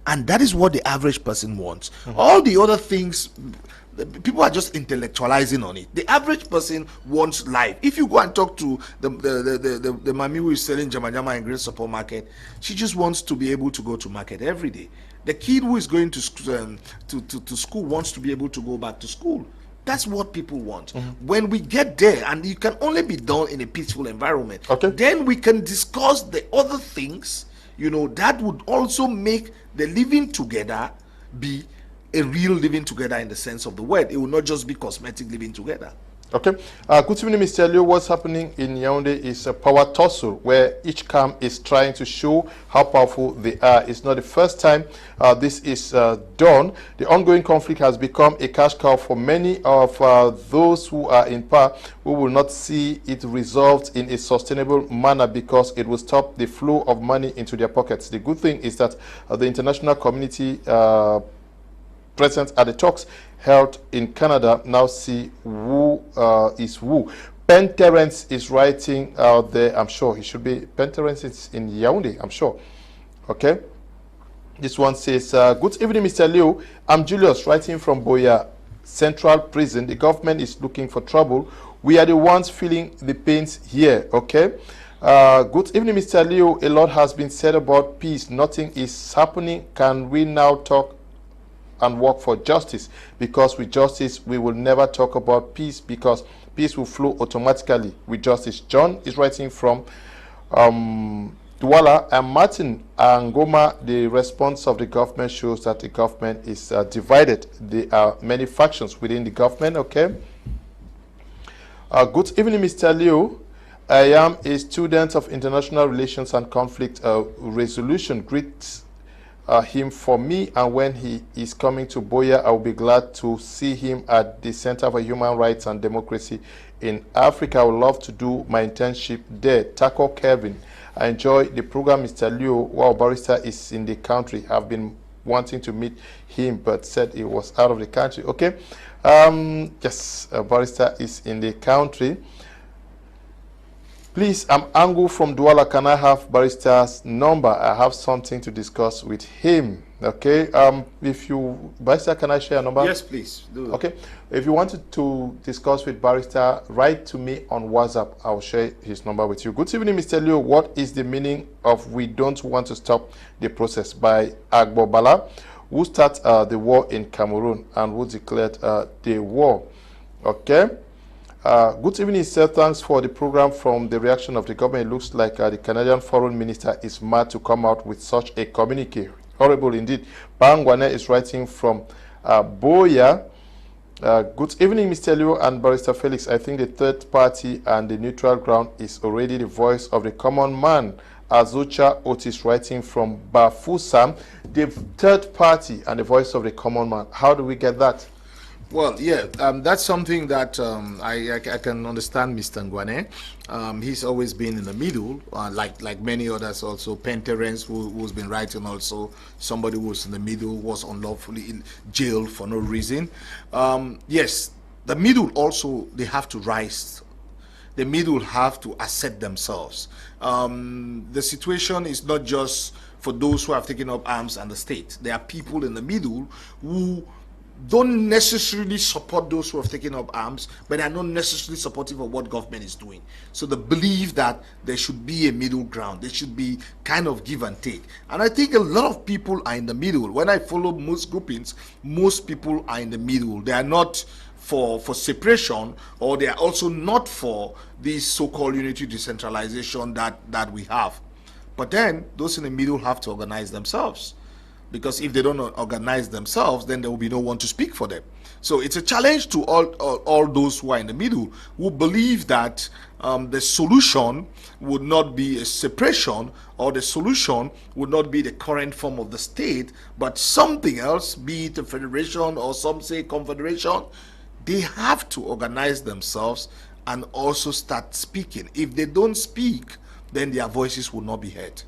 S2: and that is what the average person wants. All the other things, people are just intellectualizing on it. The average person wants life. If you go and talk to the mami who is selling jama jama in Great Supermarket, she just wants to be able to go to market every day. The kid who is going to school wants to be able to go back to school. That's what people want. When we get there, and it can only be done in a peaceful environment, then we can discuss the other things, you know, that would also make the living together be a real living together in the sense of the word. It will not just be cosmetic living together.
S1: Okay. Good evening, Mr. Leo. What's happening in Yaoundé is a power tussle where each camp is trying to show how powerful they are. It's not the first time this is done. The ongoing conflict has become a cash cow for many of those who are in power, who will not see it resolved in a sustainable manner because it will stop the flow of money into their pockets. The good thing is that the international community present at the talks held in Canada now see who is who. Pen Terence is writing out there. I'm sure he should be. Pen Terence is in Yaoundé, I'm sure. Okay. This one says, good evening, Mr. Leo. I'm Julius, writing from Boya Central Prison. The government is looking for trouble. We are the ones feeling the pains here. Okay. Good evening, Mr. Leo. A lot has been said about peace. Nothing is happening. Can we now talk and work for justice? Because with justice we will never talk about peace, because peace will flow automatically with justice. John is writing from Douala. And Martin Angoma, the response of the government shows that the government is divided. There are many factions within the government. Okay. Good evening, Mr. Leo. I am a student of international relations and conflict resolution. Greet him for me, and when he is coming to Boya, I will be glad to see him at the Center for Human Rights and Democracy in Africa. I would love to do my internship there. Taco Kevin, I enjoy the program, Mr. Leo. Wow, Barrister is in the country. I've been wanting to meet him, but said he was out of the country. Okay. Yes, Barrister is in the country. Please, I'm Angu from Douala. Can I have Barrister's number? I have something to discuss with him. Okay. If you, Barrister, can I share a number?
S2: Yes, please. Do.
S1: Okay. If you wanted to discuss with Barrister, write to me on WhatsApp. I'll share his number with you. Good evening, Mr. Leo. What is the meaning of "we don't want to stop the process" by AGBOR BALLA, who started the war in Cameroon and who declared the war? Okay. Good evening, sir. Thanks for the program. From the reaction of the government, it looks like the Canadian foreign minister is mad to come out with such a communique. Horrible indeed. Ewane is writing from Boya. Good evening, Mr. Leo and Barrister Felix. I think the third party and the neutral ground is already the voice of the common man. Azucha Otis writing from Bafusam. The third party and the voice of the common man. How do we get that?
S2: Well, yeah, that's something that I can understand, Mr. Ewane. He's always been in the middle, like many others also. Pen Terence, who's been writing also, somebody who was in the middle, was unlawfully in jail for no reason. Yes, the middle also, they have to rise. The middle have to assert themselves. The situation is not just for those who have taken up arms and the state. There are people in the middle who don't necessarily support those who have taken up arms, but are not necessarily supportive of what government is doing. So they believe that there should be a middle ground. There should be kind of give and take. And I think a lot of people are in the middle. When I follow most groupings, most people are in the middle. They are not for separation, or they are also not for this so-called unity decentralization that we have. But then those in the middle have to organize themselves. Because if they don't organize themselves, then there will be no one to speak for them. So it's a challenge to all those who are in the middle, who believe that the solution would not be a separation, or the solution would not be the current form of the state, but something else, be it a federation or some say confederation. They have to organize themselves and also start speaking. If they don't speak, then their voices will not be heard.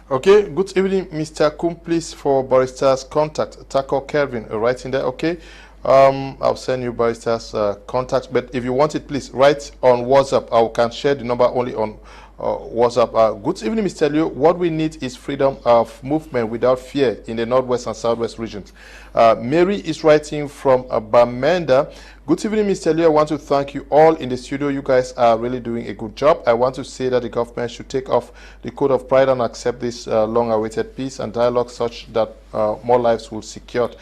S1: Okay, good evening, Mr. Kum. Please, for Barrister's contact, Taco Kelvin, writing there. Okay, I'll send you Barrister's contact, but if you want it, please write on WhatsApp. I can share the number only on What's up? Good evening, Mr. Liu. What we need is freedom of movement without fear in the northwest and southwest regions. Mary is writing from Bamenda. Good evening, Mr. Liu. I want to thank you all in the studio. You guys are really doing a good job. I want to say that the government should take off the coat of pride and accept this long-awaited peace and dialogue such that more lives will secured.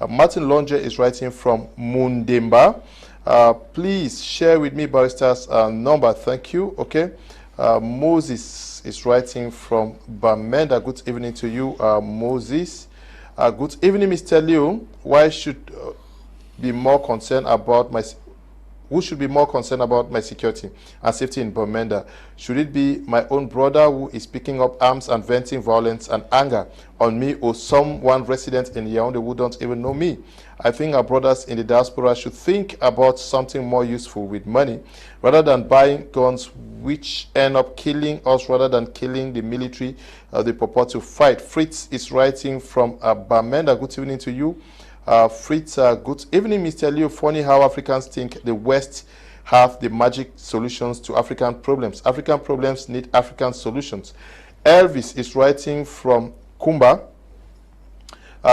S1: Martin Longe is writing from Mundemba. Please share with me Barrister's number. Thank you. Okay. Moses is writing from Bamenda. Good evening to you, Moses. Good evening, Mr. Liu. Why should be more concerned about my who should be more concerned about my security and safety in Bamenda? Should it be my own brother who is picking up arms and venting violence and anger on me, or someone resident in Yaoundé who don't even know me? I think our brothers in the diaspora should think about something more useful with money rather than buying guns which end up killing us rather than killing the military they purport to fight. Fritz is writing from Bamenda. Good evening to you. Fritz, good evening, Mr. Liu. Funny how Africans think the West have the magic solutions to African problems. African problems need African solutions. Elvis is writing from Kumba.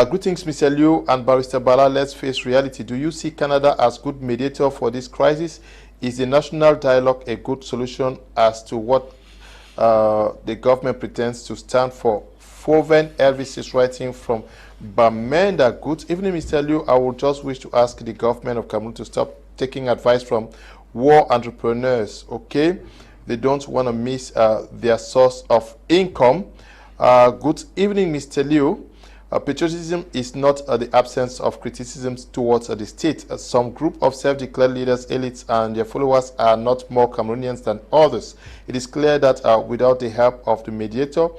S1: Greetings, Mr. Liu and Barrister Balla. Let's face reality. Do you see Canada as good mediator for this crisis? Is the national dialogue a good solution as to what the government pretends to stand for? Foven Elvis is writing from Bamenda. Good evening, Mr. Liu. I would just wish to ask the government of Cameroon to stop taking advice from war entrepreneurs. Okay, they don't want to miss their source of income. Good evening, Mr. Liu. Patriotism is not the absence of criticisms towards the state. Some group of self-declared leaders, elites, and their followers are not more Cameroonians than others. It is clear that without the help of the mediator,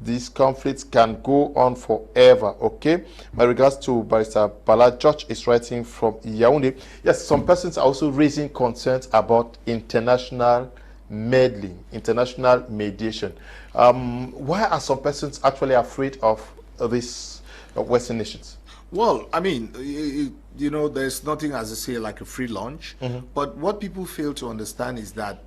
S1: these conflicts can go on forever. Okay, my regards to Barrister Balla. George is writing from Yaoundé. Yes, some persons are also raising concerns about international meddling, international mediation. Why are some persons actually afraid of this Western nations?
S2: Well, I mean, you know, there's nothing, as I say, like a free lunch. But what people fail to understand is that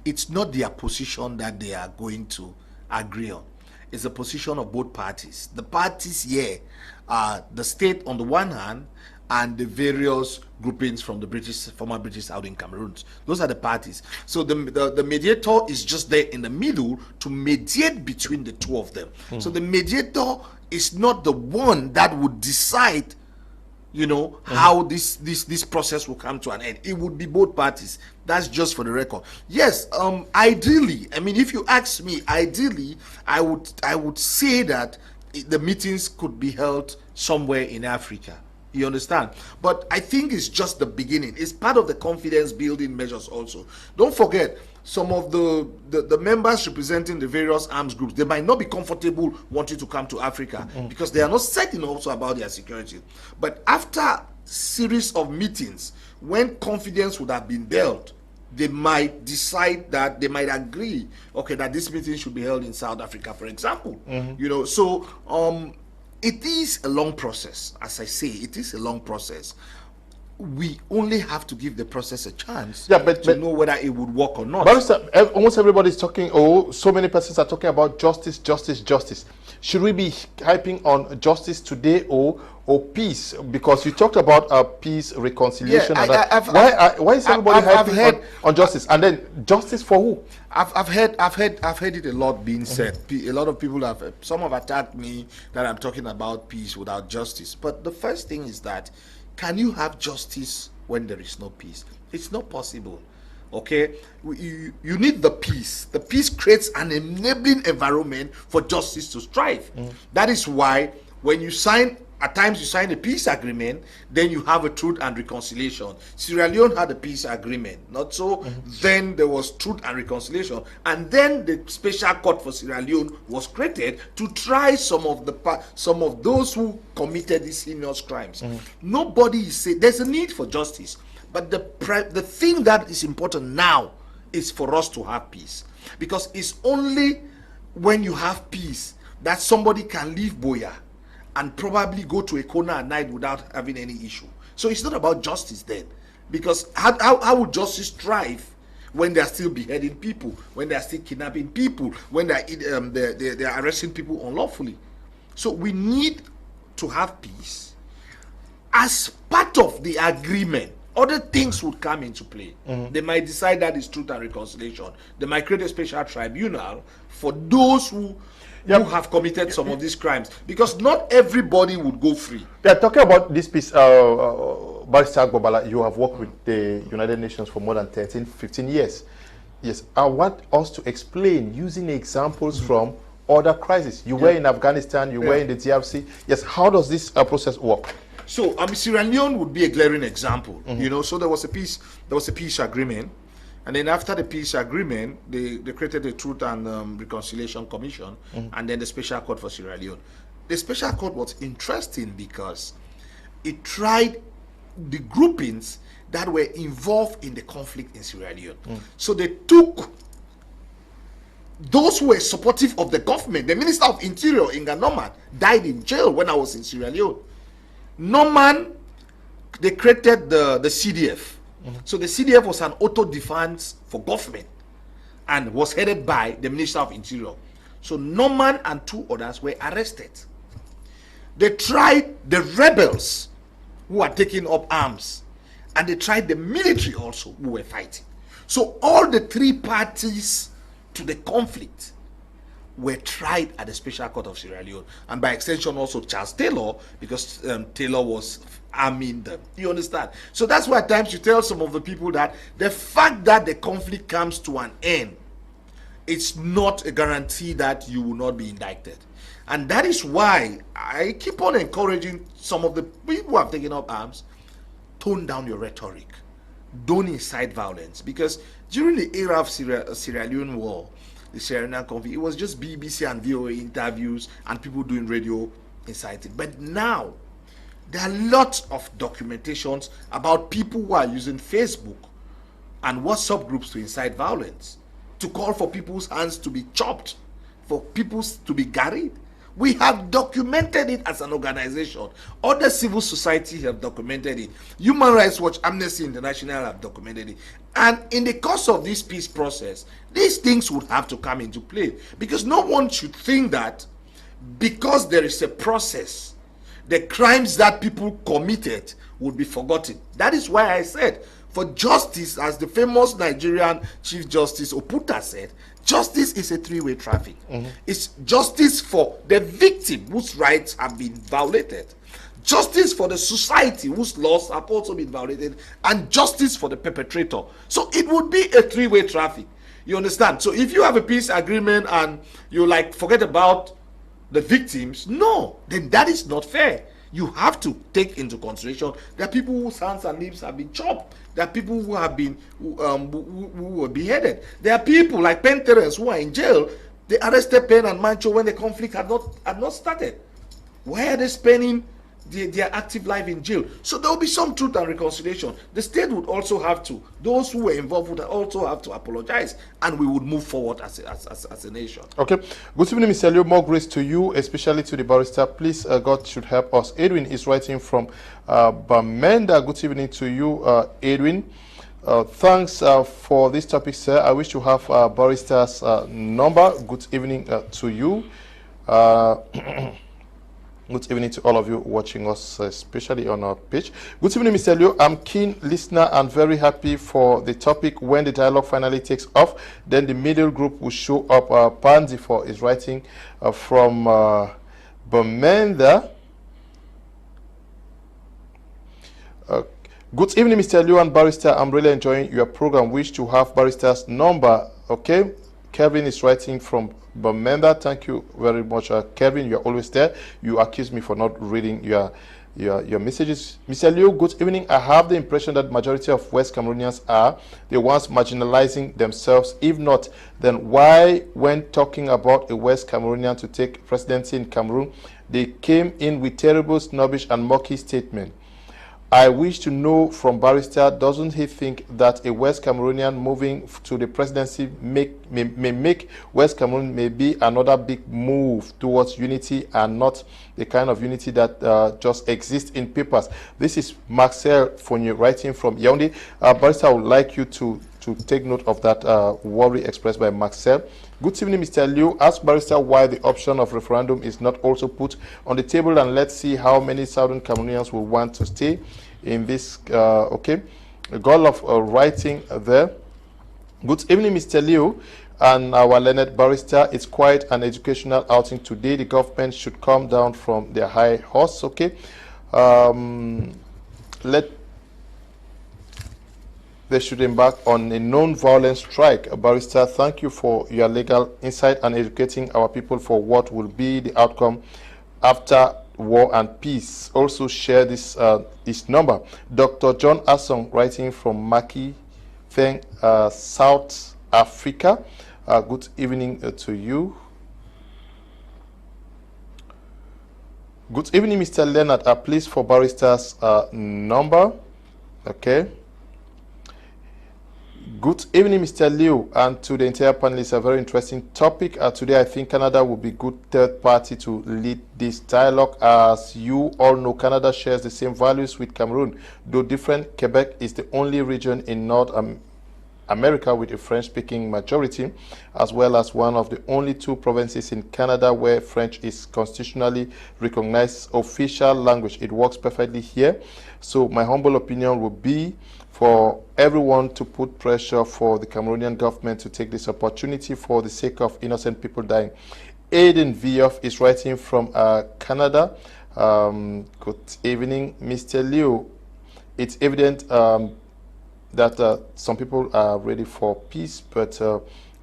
S2: it's not their position that they are going to agree on. It's the position of both parties. The parties here are the state on the one hand and the various groupings from the former British out in Cameroon. Those are the parties. So the mediator is just there in the middle to mediate between the two of them. So the mediator is not the one that would decide, you know, how this process will come to an end. It would be both parties. That's just for the record. Yes, ideally, I mean, if you ask me, ideally, I would say that the meetings could be held somewhere in Africa. You understand? But I think it's just the beginning. It's part of the confidence building measures also. Don't forget, some of the members representing the various arms groups, they might not be comfortable wanting to come to Africa because they are not certain also about their security. But after series of meetings, when confidence would have been built, they might decide that they might agree, okay, that this meeting should be held in South Africa, for example. You know, so it is a long process. As I say, it is a long process. We only have to give the process a chance to know whether it would work or not.
S1: But almost everybody is talking, so many persons are talking about justice, justice, justice. Should we be hyping on justice today or peace? Because you talked about peace, reconciliation.
S2: Yeah,
S1: why is everybody hyping on justice? And then justice for who?
S2: I've heard it a lot being said. A lot of people some have attacked me that I'm talking about peace without justice. But the first thing is that, can you have justice when there is no peace? It's not possible. Okay, you need the peace. The peace creates an enabling environment for justice to strive. That is why when you sign, at times you sign a peace agreement, then you have a truth and reconciliation. Sierra Leone had a peace agreement, not so. Then there was truth and reconciliation, and then the special court for Sierra Leone was created to try some of those who committed these heinous crimes. Nobody is saying there's a need for justice, but the thing that is important now is for us to have peace, because it's only when you have peace that somebody can leave Boya and probably go to a corner at night without having any issue. So it's not about justice then, because how would justice thrive when they are still beheading people, when they are still kidnapping people, when they are arresting people unlawfully. So we need to have peace. As part of the agreement, other things would come into play. They might decide that is truth and reconciliation. They might create a special tribunal for those who have committed some of these crimes, because not everybody would go free.
S1: Yeah, talking about this piece, Barrister BALLA, you have worked with the United Nations for more than 15 years. Yes, I want us to explain using examples from other crises. You were in Afghanistan, you were in the DRC. Yes, how does this process work?
S2: So Sierra Leone would be a glaring example. You know, so there was a peace agreement, and then after the peace agreement, they created the Truth and Reconciliation Commission, and then the Special Court for Sierra Leone. The Special Court was interesting because it tried the groupings that were involved in the conflict in Sierra Leone. So they took those who were supportive of the government. The Minister of Interior, Inga Norman, died in jail when I was in Sierra Leone. Norman, they created the CDF. So the CDF was an auto defense for government and was headed by the Minister of Interior. So Norman and 2 others were arrested. They tried the rebels who are taking up arms, and they tried the military also who were fighting. So all the 3 parties to the conflict were tried at the Special Court of Sierra Leone, and by extension also Charles Taylor, because Taylor was arming them. You understand? So that's why at times you tell some of the people that the fact that the conflict comes to an end, it's not a guarantee that you will not be indicted. And that is why I keep on encouraging some of the people who have taken up arms, tone down your rhetoric. Don't incite violence, because during the era of Sierra Leone war, the Sierra Leone conflict, it was just BBC and VOA interviews and people doing radio inciting. But now there are lots of documentations about people who are using Facebook and WhatsApp groups to incite violence, to call for people's hands to be chopped, for people to be garried. We have documented it as an organization. Other civil society have documented it. Human Rights Watch, Amnesty International have documented it. And in the course of this peace process, these things would have to come into play, because no one should think that because there is a process, the crimes that people committed would be forgotten. That is why I said, for justice, as the famous Nigerian Chief Justice Oputa said, justice is a 3-way traffic. It's justice for the victim whose rights have been violated, justice for the society whose laws have also been violated, and justice for the perpetrator. So it would be a 3-way traffic. You understand? So if you have a peace agreement and you forget about the victims, no, then that is not fair. You have to take into consideration there are people whose hands and limbs have been chopped. There are people who have been who were beheaded. There are people like Penn Terence who are in jail. They arrested Penn and Mancho when the conflict had not started. Why are they spending their active life in jail? So there will be some truth and reconciliation. The state would also have to, those who were involved would also have to apologize, and we would move forward as a nation. Okay.
S1: Good evening, Mr. Leo. More grace to you, especially to the barrister. Please, God should help us. Edwin is writing from Bamenda. Good evening to you, Edwin. Thanks for this topic, sir. I wish to have barrister's number. Good evening to you. Good evening to all of you watching us, especially on our page. Good evening, Mr. Leo. I'm keen listener and very happy for the topic. When the dialogue finally takes off, then the middle group will show up. Panzi for is writing from Bamenda. Good evening, Mr. Leo and Barrister. I'm really enjoying your program. Wish to have Barrister's number. Okay. Kevin is writing from Bamenda. Thank you very much, Kevin. You're always there. You accuse me for not reading your messages. Mr. Leo, good evening. I have the impression that majority of West Cameroonians are the ones marginalizing themselves. If not, then why, when talking about a West Cameroonian to take presidency in Cameroon, they came in with terrible, snobbish and murky statement? I wish to know from Barrister, doesn't he think that a West Cameroonian moving to the presidency may make West Cameroon may be another big move towards unity and not the kind of unity that just exists in papers? This is Marcel Fonye writing from Yaoundé. Barrister, I would like you to to take note of that worry expressed by Maxell. Good evening, Mr. Liu. Ask Barrister why the option of referendum is not also put on the table, and let's see how many Southern Cameroonians will want to stay in this. Okay, a goal of writing there. Good evening, Mr. Liu and our learned barrister. It's quite an educational outing today. The government should come down from their high horse. Okay, they should embark on a non-violent strike. Barrister, thank you for your legal insight and educating our people for what will be the outcome after war and peace. Also share this number. Dr. John Asong, writing from Maki, South Africa. Good evening to you. Good evening, Mr. Leonard. Please for Barrister's number. Okay. Good evening, Mr. Liu, and to the entire panel. It's a very interesting topic. Today, I think Canada will be good third party to lead this dialogue. As you all know, Canada shares the same values with Cameroon, though different. Quebec is the only region in North America with a French-speaking majority, as well as one of the only two provinces in Canada where French is constitutionally recognized official language. It works perfectly here. So my humble opinion would be for everyone to put pressure for the Cameroonian government to take this opportunity for the sake of innocent people dying. Aiden Vioff is writing from Canada. Good evening, Mr. Liu. It's evident that some people are ready for peace, but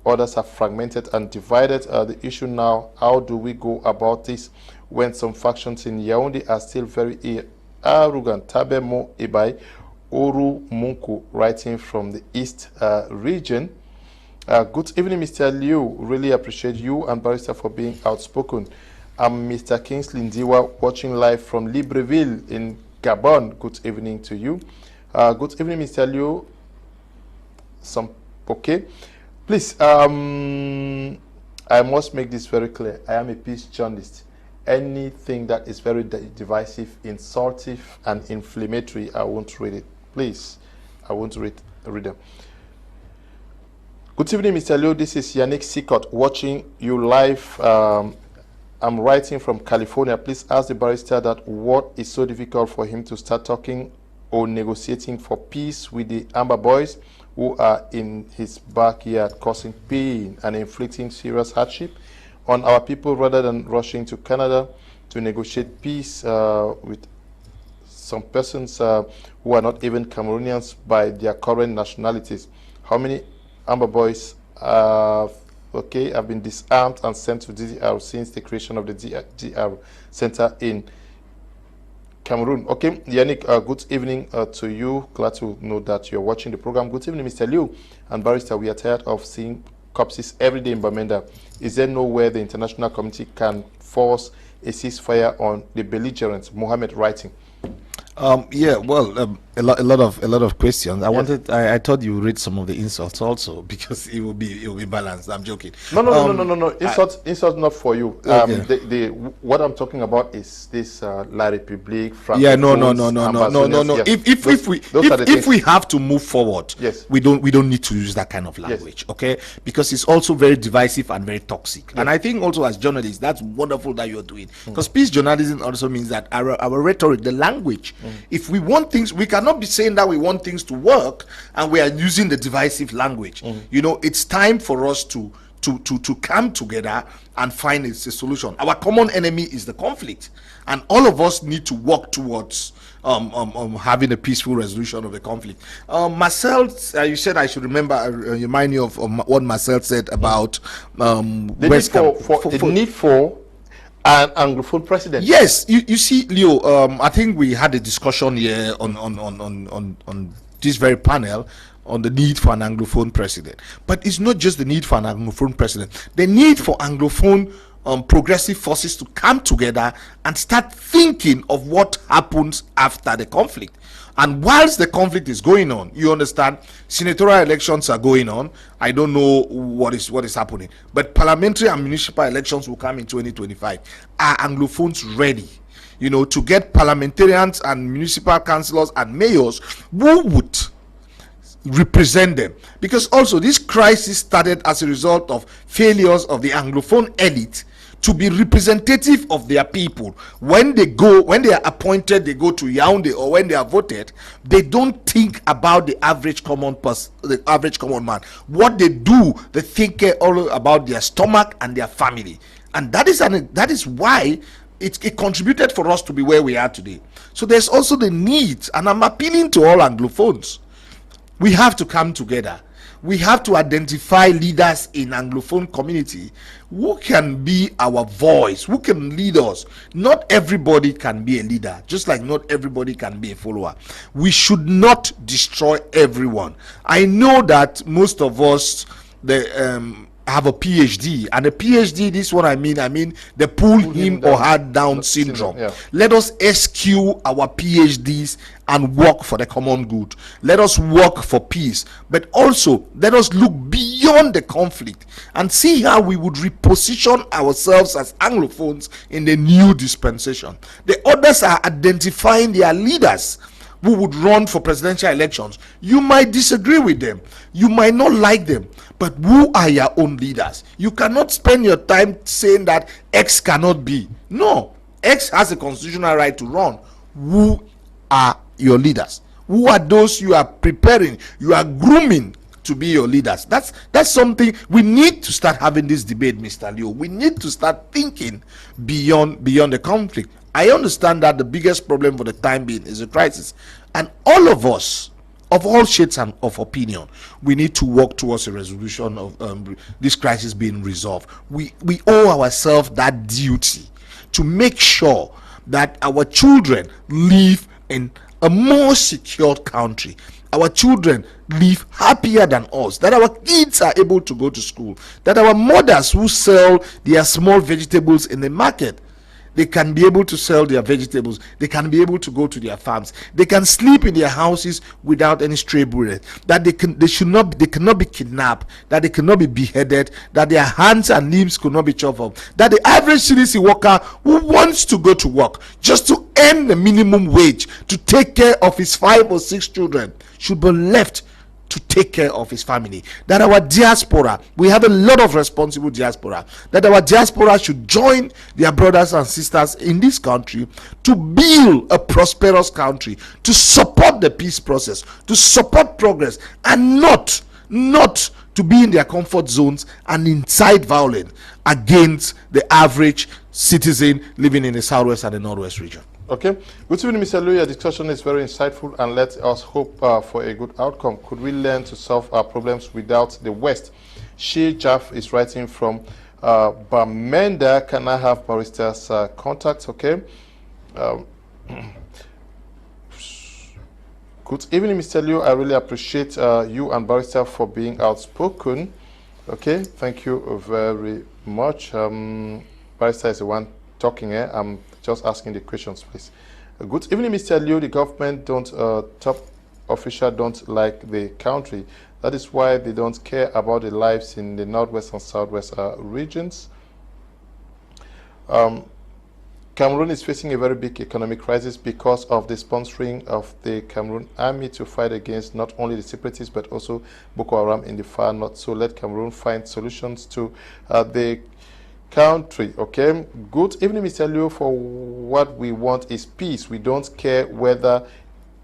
S1: others are fragmented and divided. The issue now, how do we go about this when some factions in Yaoundé are still very arrogant? Tabe Mo Ebai Oru Munku, writing from the East region. Good evening, Mr. Liu. Really appreciate you and Barrister for being outspoken. I'm Mr. Kingsley Ndiwa, watching live from Libreville in Gabon. Good evening to you. Good evening, Mr. Liu. Okay. Please, I must make this very clear. I am a peace journalist. Anything that is very divisive, insultive, and inflammatory, I won't read it. Please, I won't read them. Good evening, Mr. Liu. This is Yannick Sikot, watching you live. I'm writing from California. Please ask the barrister that what is so difficult for him to start talking or negotiating for peace with the Amber Boys who are in his backyard causing pain and inflicting serious hardship on our people, rather than rushing to Canada to negotiate peace with some persons who are not even Cameroonians by their current nationalities. How many Amber Boys have been disarmed and sent to DDR since the creation of the DDR Center in Cameroon? Okay, Yannick, good evening to you. Glad to know that you're watching the program. Good evening, Mr. Liu and Barrister. We are tired of seeing corpses every day in Bamenda. Is there nowhere the international community can force a ceasefire on the belligerents? Mohammed writing.
S2: Yeah, well, a lot of questions. I thought you read some of the insults also, because it will be balanced. I'm joking.
S1: No. Insults not for you. Okay. What I'm talking about is this La République.
S2: Yeah, no. Yes. If we have to move forward,
S1: yes,
S2: we don't need to use that kind of language, yes. Okay? Because it's also very divisive and very toxic. Yes. And I think also as journalists, that's wonderful that you're doing. Because peace journalism also means that our rhetoric, the language, if we want things, we cannot be saying that we want things to work and we are using the divisive language. You know, it's time for us to come together and find a solution. Our common enemy is the conflict, and all of us need to work towards having a peaceful resolution of the conflict. Marcel, you said I should remind you of what Marcel said about
S1: the need for an Anglophone president.
S2: Yes, you see, Leo, I think we had a discussion here on this very panel on the need for an Anglophone president. But it's not just the need for an Anglophone president. The need for Anglophone progressive forces to come together and start thinking of what happens after the conflict. And whilst the conflict is going on, you understand, senatorial elections are going on. I don't know what is happening, but parliamentary and municipal elections will come in 2025. Are Anglophones ready, you know, to get parliamentarians and municipal councillors and mayors who would represent them. Because also this crisis started as a result of failures of the Anglophone elite to be representative of their people. When they are appointed, they go to Yaoundé, or when they are voted, they don't think about the average common person, the average common man. What they do, they think all about their stomach and their family, and that is why it contributed for us to be where we are today. So there's also the need, and I'm appealing to all Anglophones. We have to come together. We have to identify leaders in Anglophone community who can be our voice, who can lead us. Not everybody can be a leader, just like not everybody can be a follower. We should not destroy everyone. I know that most of us have a PhD, and a PhD, this is what I mean they pull him or her down syndrome.
S1: Yeah.
S2: Let us eschew our PhDs and work for the common good. Let us work for peace, but also let us look beyond the conflict and see how we would reposition ourselves as Anglophones in the new dispensation. The others are identifying their leaders who would run for presidential elections. You might disagree with them, you might not like them, but who are your own leaders? You cannot spend your time saying that X cannot be. No, X has a constitutional right to run. Who are your leaders? Who are those you are preparing, you are grooming to be your leaders? That's something we need to start having this debate, Mr. Leo. We need to start thinking beyond the conflict. I understand that the biggest problem for the time being is a crisis, and all of us, of all shades and of opinion, we need to work towards a resolution of this crisis being resolved. We owe ourselves that duty to make sure that our children live in a more secure country. Our children live happier than us, that our kids are able to go to school, that our mothers who sell their small vegetables in the market, they can be able to sell their vegetables, they can be able to go to their farms, they can sleep in their houses without any stray bullet, that they cannot be kidnapped, that they cannot be beheaded, that their hands and limbs could not be chopped off, that the average CDC worker who wants to go to work just to earn the minimum wage to take care of his 5 or 6 children should be left to take care of his family. That our diaspora, we have a lot of responsible diaspora, that our diaspora should join their brothers and sisters in this country to build a prosperous country, to support the peace process, to support progress, and not to be in their comfort zones and incite violence against the average citizen living in the southwest and the northwest region.
S1: Okay, good evening, Mr. Liu. Your discussion is very insightful, and let us hope for a good outcome. Could we learn to solve our problems without the West? She Jaff is writing from Bamenda. Can I have Barrister's contact? Okay. Good evening, Mr. Liu. I really appreciate you and Barrister for being outspoken. Okay, thank you very much. Barrister is the one talking here. I'm just asking the questions, please. Good evening, Mr. Liu. The government top officials don't like the country. That is why they don't care about the lives in the northwest and southwest regions. Cameroon is facing a very big economic crisis because of the sponsoring of the Cameroon army to fight against not only the separatists but also Boko Haram in the far north. So let Cameroon find solutions to the country. Okay, good evening, Mr. Liu. For what we want is peace. We don't care whether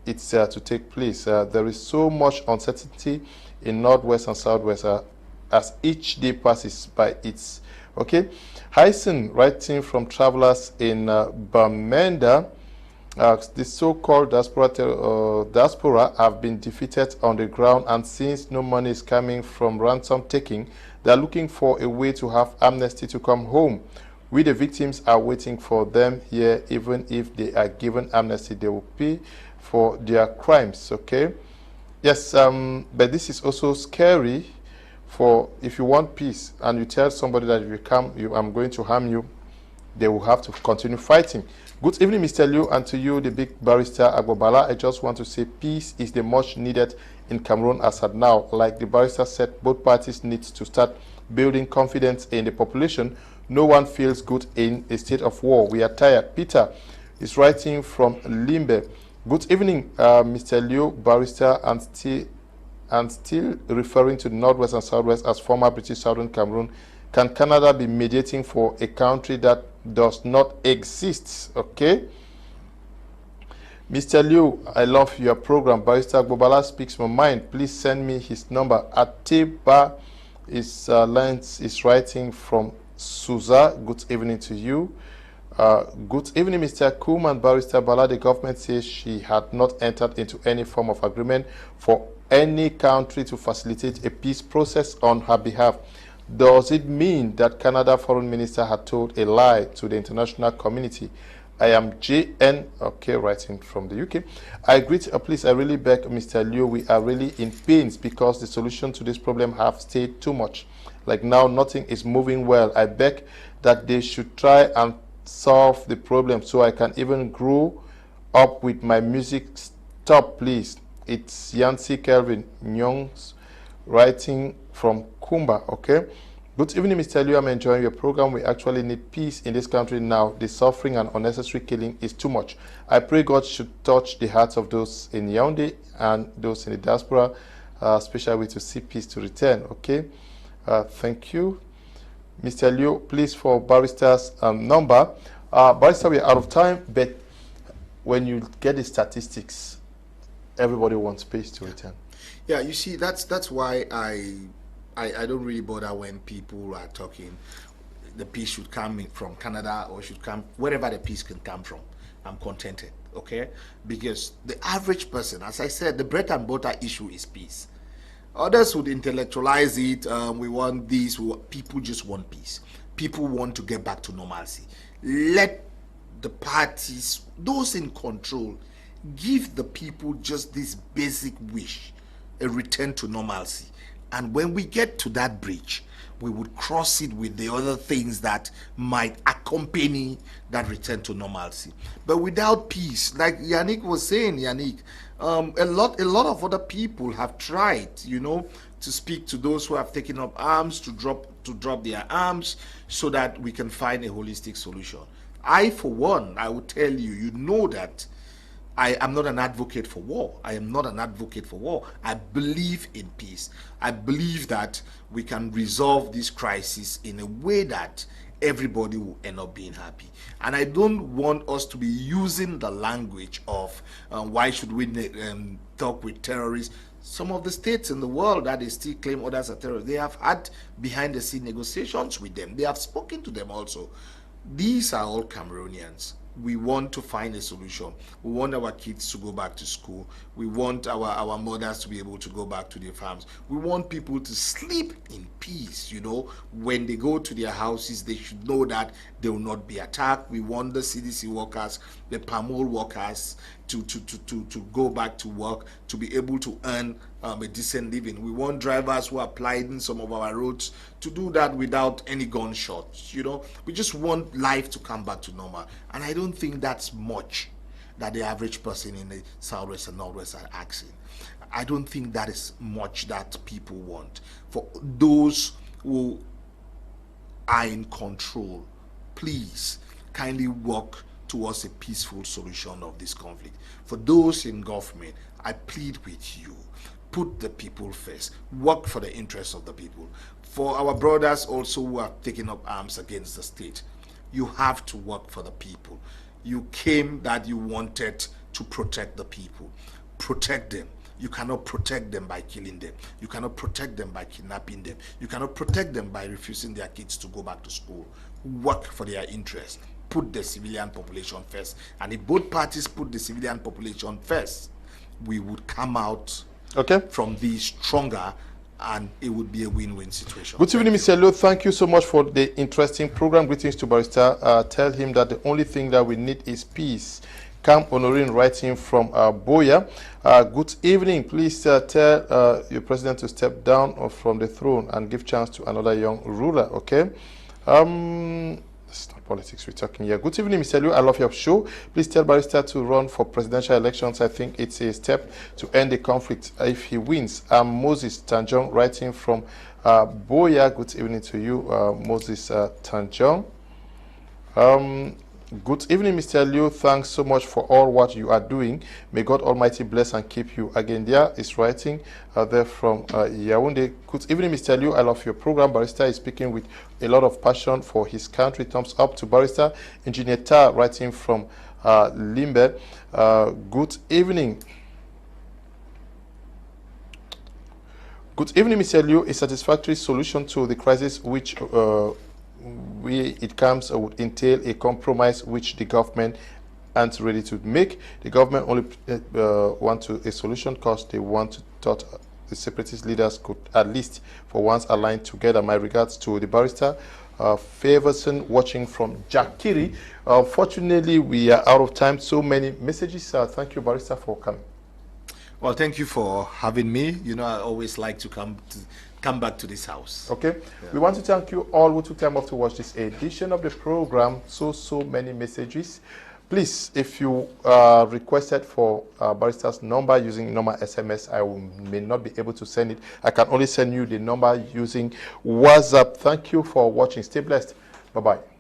S1: it's to take place. There is so much uncertainty in northwest and southwest as each day passes by. It's okay. Hyson, writing from travelers in Bamenda, the so-called diaspora have been defeated on the ground, and since no money is coming from ransom taking, they are looking for a way to have amnesty to come home. We, the victims, are waiting for them here. Even if they are given amnesty, they will pay for their crimes. Okay, yes, but this is also scary. For if you want peace and you tell somebody that if you come, I'm going to harm you, they will have to continue fighting. Good evening, Mr. Liu, and to you, the big barrister AGBOR BALLA. I just want to say peace is the much needed in Cameroon as at now. Like the barrister said, both parties need to start building confidence in the population. No one feels good in a state of war. We are tired. Peter is writing from Limbe. Good evening, Mr. Liu, barrister, and still referring to the Northwest and Southwest as former British Southern Cameroon. Can Canada be mediating for a country that does not exist? Okay. Mr. Liu, I love your program. Barrister BALLA speaks my mind. Please send me his number. Atiba is writing from Suza. Good evening to you. Good evening, Mr. Kum and Barrister BALLA. The government says she had not entered into any form of agreement for any country to facilitate a peace process on her behalf. Does it mean that Canada Foreign Minister had told a lie to the international community? I am JN, okay, writing from the UK. I agree. Please, I really beg, Mr. Liu, we are really in pains because the solution to this problem have stayed too much. Like now, nothing is moving well. I beg that they should try and solve the problem so I can even grow up with my music. Stop, please. It's Yancy Kelvin Nyongs writing from Kumba, okay? Good evening, Mr. Liu. I'm enjoying your program. We actually need peace in this country now. The suffering and unnecessary killing is too much. I pray God should touch the hearts of those in Yaoundé and those in the diaspora, especially to see peace to return, okay? Thank you. Mr. Liu, please, for Barrister's number. Barrister, we're out of time, but when you get the statistics, everybody wants peace to return.
S3: Yeah, you see, that's why I don't really bother when people are talking the peace should come from Canada or should come wherever the peace can come from. I'm contented, okay? Because the average person, as I said, the bread and butter issue is peace. Others would intellectualize it. We want this. People just want peace. People want to get back to normalcy. Let the parties, those in control, give the people just this basic wish, a return to normalcy. And when we get to that bridge, we would cross it with the other things that might accompany that return to normalcy. But without peace, like Yannick was saying, a lot of other people have tried, you know, to speak to those who have taken up arms, to drop their arms, so that we can find a holistic solution. I, for one, I would tell you, you know that I am not an advocate for war. I am not an advocate for war. I believe in peace. I believe that we can resolve this crisis in a way that everybody will end up being happy. And I don't want us to be using the language of why should we talk with terrorists. Some of the states in the world that they still claim others are terrorists, they have had behind the scene negotiations with them. They have spoken to them also. These are all Cameroonians. We want to find a solution. We want our kids to go back to school. We want our mothers to be able to go back to their farms. We want people to sleep in peace, you know. When they go to their houses, they should know that they will not be attacked. We want the CDC workers, the palm oil workers to go back to work, to be able to earn a decent living. We want drivers who are plying some of our roads to do that without any gunshots, you know. We just want life to come back to normal. And I don't think that's much that the average person in the Southwest and Northwest are asking. I don't think that is much that people want. For those who are in control, please kindly work towards a peaceful solution of this conflict. For those in government, I plead with you, put the people first, work for the interests of the people. For our brothers also who have taken up arms against the state, you have to work for the people. You came that you wanted to protect the people. Protect them. You cannot protect them by killing them. You cannot protect them by kidnapping them. You cannot protect them by refusing their kids to go back to school. Work for their interests. Put the civilian population first. And if both parties put the civilian population first, we would come out from this stronger, and it would be a win-win situation.
S1: Good evening, Mr. Liu. Thank you so much for the interesting program. Greetings to Barrister. Tell him that the only thing that we need is peace. Cam Honorin writing from Boya. Good evening. Please tell your president to step down from the throne and give chance to another young ruler, okay? It's not politics we're talking here. Good evening, Mr. Liu. I love your show. Please tell Barrister to run for presidential elections. I think it's a step to end the conflict if he wins. Moses Tamnjong writing from Boya. Good evening to you, Moses Tamnjong. Good evening, Mr. Liu. Thanks so much for all what you are doing. May God Almighty bless and keep you. Again, there is writing there from Yaoundé. Good evening, Mr. Liu. I love your program. Barrister is speaking with a lot of passion for his country. Thumbs up to Barrister. Engineer Ta writing from Limbe. Good evening. Good evening, Mr. Liu. A satisfactory solution to the crisis which it comes would entail a compromise which the government aren't ready to make. The government only want a solution because they want to thought the separatist leaders could at least for once align together. My regards to the Barrister. Favorson watching from Jakiri. Fortunately, we are out of time. So many messages. Thank you, Barrister, for coming.
S3: Well, thank you for having me. You know, I always like to come back to this house.
S1: Okay. Yeah. We want to thank you all who took time off to watch this edition of the program. So many messages. Please, if you requested for Barrister's number using normal SMS, I may not be able to send it. I can only send you the number using WhatsApp. Thank you for watching. Stay blessed. Bye-bye.